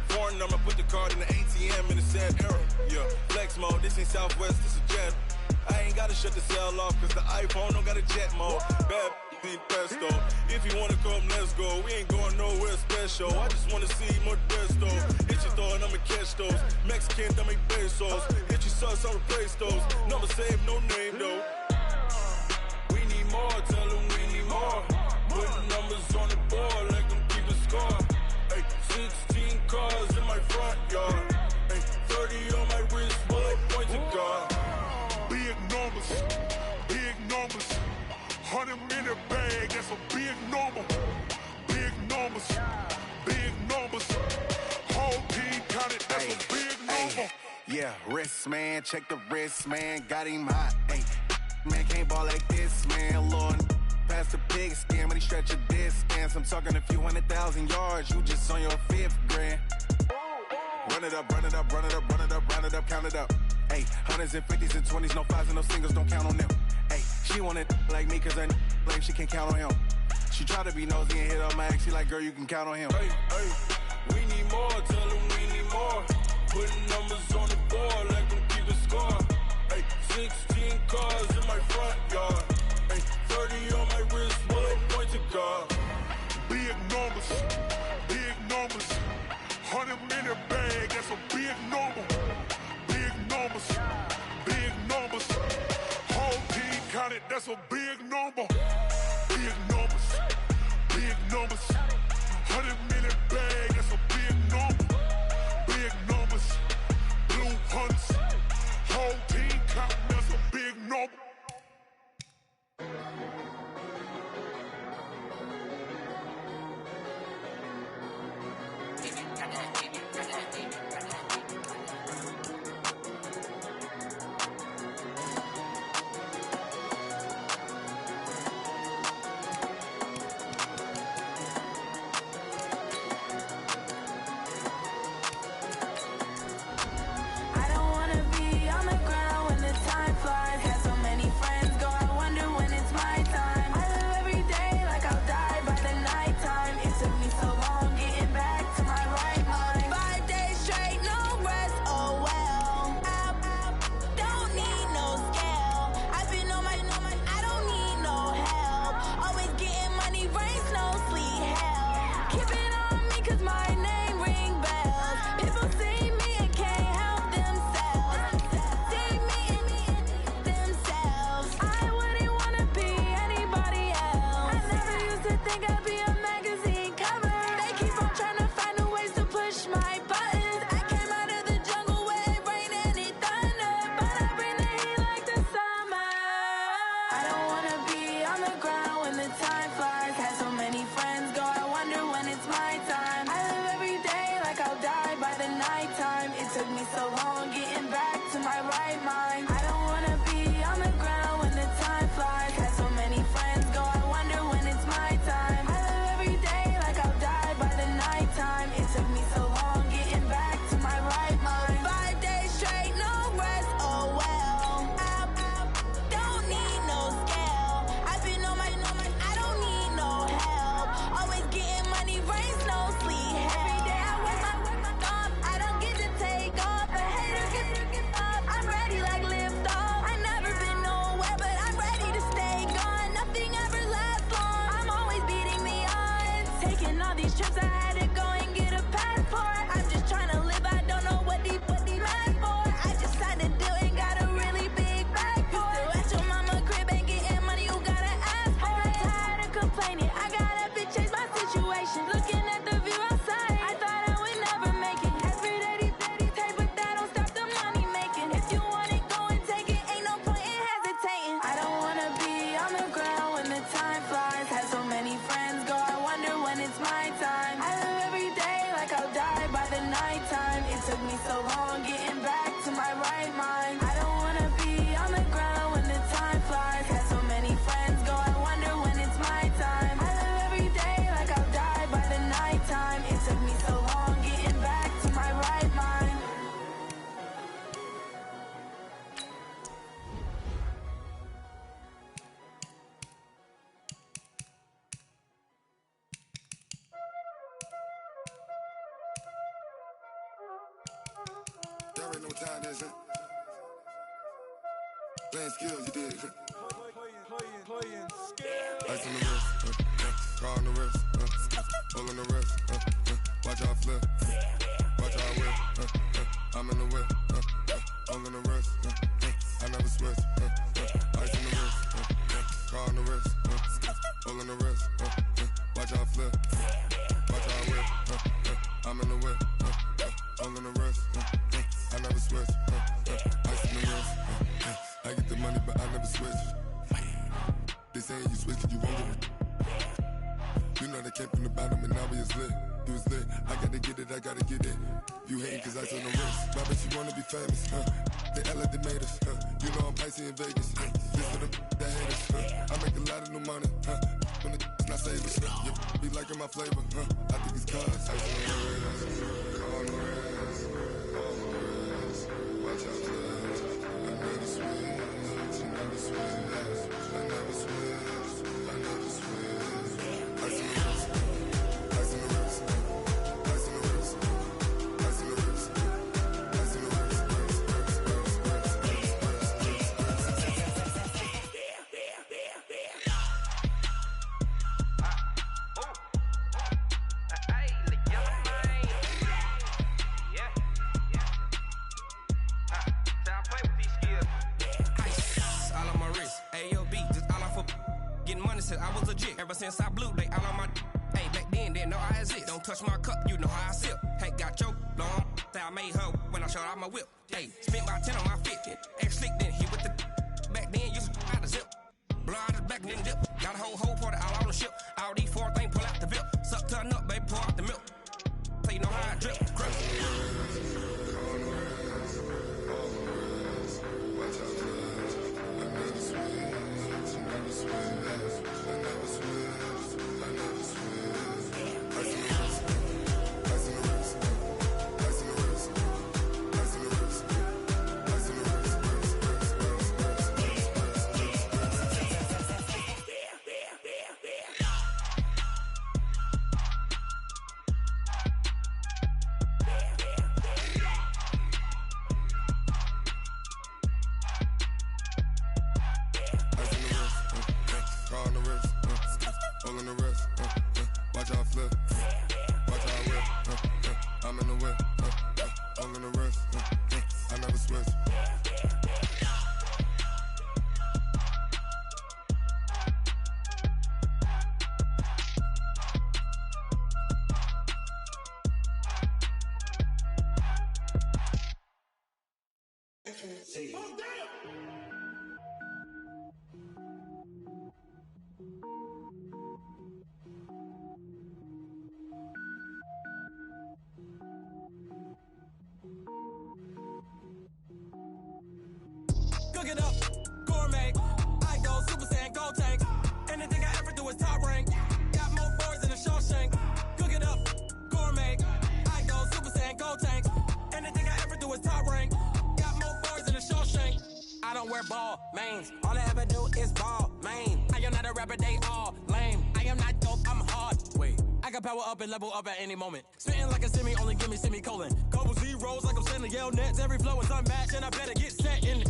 Foreign number, put the card in the ATM in the sad era. Yeah, flex mode, this ain't Southwest, this is jet. I ain't gotta shut the cell off, cause the iPhone don't got a jet mode. Bad ain't pesto. If you wanna come, let's go. We ain't going nowhere special. I just wanna see Modesto. Hit your thought, I'ma catch those. Mexican, I make pesos. Hit your sauce, I'll replace those. Number save, no name though. We need more, tell them we need more. Putting numbers on the board like them keep a score. Ay, 16 cars in my front yard. Ay, 30 on my wrist, while I point to God. Big numbers, big numbers. 100 in a bag, that's a big number. Big numbers, big numbers. Whole team counted, that's a big number. Yeah, wrist man, check the wrist man, got him hot. Ay, man can't ball like this, man. Lord, past the pig skin, but he stretch a distance. I'm talking a few 100,000 yards, you just on your 5th grand. Run it up, run it up, run it up, run it up, round it up, count it up. Ay, 100s and 50s and 20s, no 5s and no singles, don't count on them. Ay, she want it like me, cause her like she can count on him. She try to be nosy and hit on my ex, she like, girl, you can count on him. Hey, hey, we need more, tell them we need more. Putting numbers on the board like them keep a score. Hey, 16 cars in my front yard. Hey, 30 on my wrist, while I point to God. Big numbers, big numbers. 100 in a bag, that's a big number. Big numbers, big numbers. Whole team counted, that's a big number. Big numbers, big numbers. 100 in a bag, that's a big number. Big numbers, blue hunts. Whole team counting, that's a big number. I don't need know what time it is, huh? Playing skills, you did. Playing skills. Ice on the wrist, car on the wrist, hole in the wrist, watch out flip, watch out whip, I'm in the whip, hole in the wrist, I never switch, ice on the wrist, car on the wrist, hole in the wrist, watch out flip, watch out whip, I'm in the whip, hole in the wrist, I never switch, ice on the wrist, I get the money but I never switch. They saying you switch, you won't get it. You know they came from the bottom and now we is lit. You was lit, I gotta get it, I gotta get it. You hating cause I on the wrist. Why bet you wanna be famous, They Ella they made us, You know I'm icy in Vegas, This for the that hate us, I make a lot of new money, When the not save us, You be liking my flavor, I think it's cause ice on the wrist, on the wrist, on the wrist. Watch out, cuz I never switch, I never switch. I never switch, I never switch. Ice in the wrist, ice in the wrist, ice in the wrist, ice in the wrist, ice in the wrist, I was legit. Ever since I blew, they all on my hey, back then, didn't know I exist. Don't touch my cup, you know how I sip. Hey, got your long, say I made her when I showed out my whip. Hey, spent about 10 on my 50. Ex slick, then he with the back then, used to out the zip. Blow out his back, then dip. Got a whole party all on the ship. All these four things pull out the VIP. Suck, turn up, baby, pour out the milk. So you know how I drip. Crush. Cook it up, gourmet. I go Super Saiyan, go tank. Anything I ever do is top rank. Got more boards than a Shawshank. Cook it up, gourmet. I go Super Saiyan, go tank. Anything I ever do is top rank. Got more boards than a Shawshank. I don't wear ball mains. All I ever do is ball main. I am not a rapper, they all lame. I am not dope, I'm hard. Wait, I can power up and level up at any moment. Spitting like a semi, only give me semicolon. Couple zeros like I'm sending Yale Nets. Every flow is unmatched and I better get set in.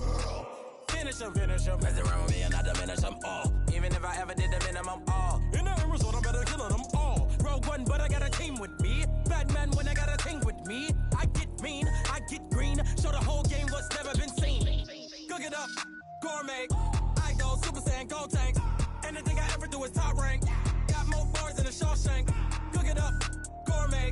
Finish them. Mess around with me and I diminish them all. Even if I ever did the minimum all. In the result, I'm better killing them all. Rogue One, but I got a team with me. Batman when I got a team with me. I get mean, I get green. Show the whole game what's never been seen. Cook it up, gourmet. I go Super Saiyan, go tank. Anything I ever do is top rank. Got more boards than a Shawshank. Cook it up, gourmet.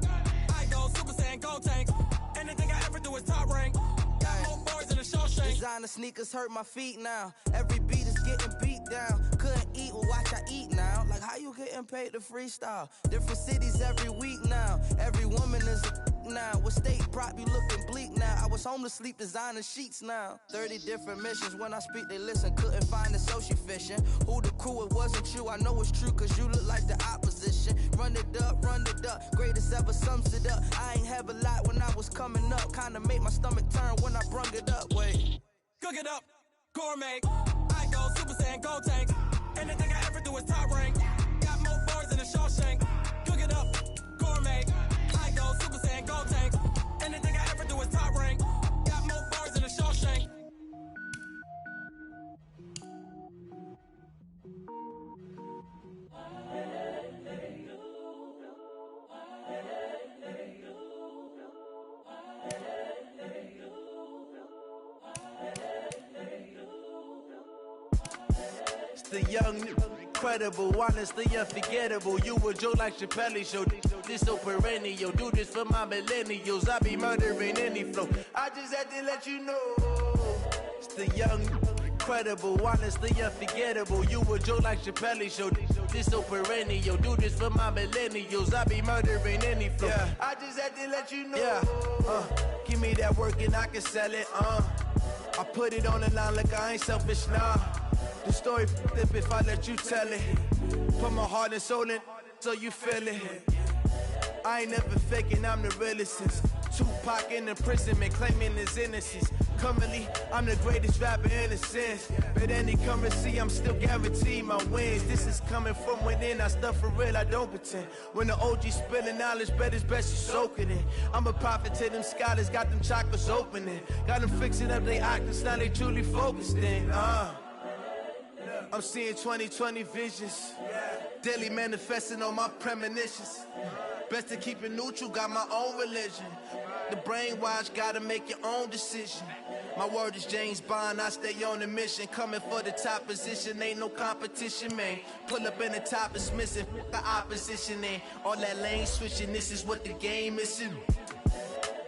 I go Super Saiyan, go tank. Anything I ever do is top rank. Got more boards than a Shawshank. Designer sneakers hurt my feet now. Every beat is getting beat down. Couldn't eat, well watch I eat now. Like how you getting paid to freestyle? Different cities every week now. Every woman is a now. What state prop you looking bleak now? I was home to sleep designing sheets now. 30 different missions. When I speak they listen. Couldn't find the social fishing. Who the crew? It wasn't you. I know it's true cause you look like the opposition. Run it up. Greatest ever sums it up. I ain't have a lot when I was coming up. Kinda made my stomach turn when I brung it up. Wait. Cook it up, gourmet. I go Super Saiyan, go tank. Anything I ever do is top rank. Got more boards than a Shawshank. Cook it up, gourmet. I go Super Saiyan, go tank. Anything I ever do is top rank. Got more the young, incredible, honestly unforgettable. You a joke like Chappelle Show. This so perennial. Do this for my millennials. I be murdering any flow. I just had to let you know. It's the young, incredible, honestly unforgettable. You a joke like Chappelle Show. This so perennial. Do this for my millennials. I be murdering any flow. Yeah. I just had to let you know. Yeah. Give me that work and I can sell it. I put it on the line like I ain't selfish, nah. The story flip if I let you tell it. Put my heart and soul in so you feel it. I ain't never faking, I'm the realest since Tupac in imprisonment, claiming his innocence. Currently, I'm the greatest rapper in a sense. But any currency, I'm still guaranteed my wins. This is coming from within, I stuff for real, I don't pretend. When the OG spilling knowledge, bet it's best you soak it in. I'm a prophet to them scholars, got them chakras opening. Got them fixing up they octaves, now they truly focused in. I'm seeing 2020 visions. Daily manifesting on my premonitions. Best to keep it neutral, got my own religion. The brainwash, gotta make your own decision. My word is James Bond, I stay on a mission. Coming for the top position, ain't no competition, man. Pull up in the top is missing, the opposition ain't. All that lane switching, this is what the game is.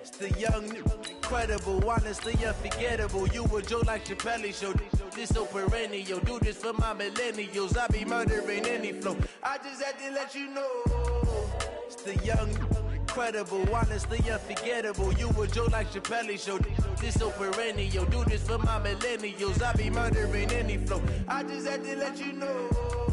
It's the young, incredible, honestly unforgettable. You a joke like Chappelle Show. This so perennial. Do this for my millennials. I be murdering any flow. I just had to let you know. It's the young, incredible, honestly unforgettable. You a joke like Chappelle Show. This so perennial. Do this for my millennials. I be murdering any flow. I just had to let you know.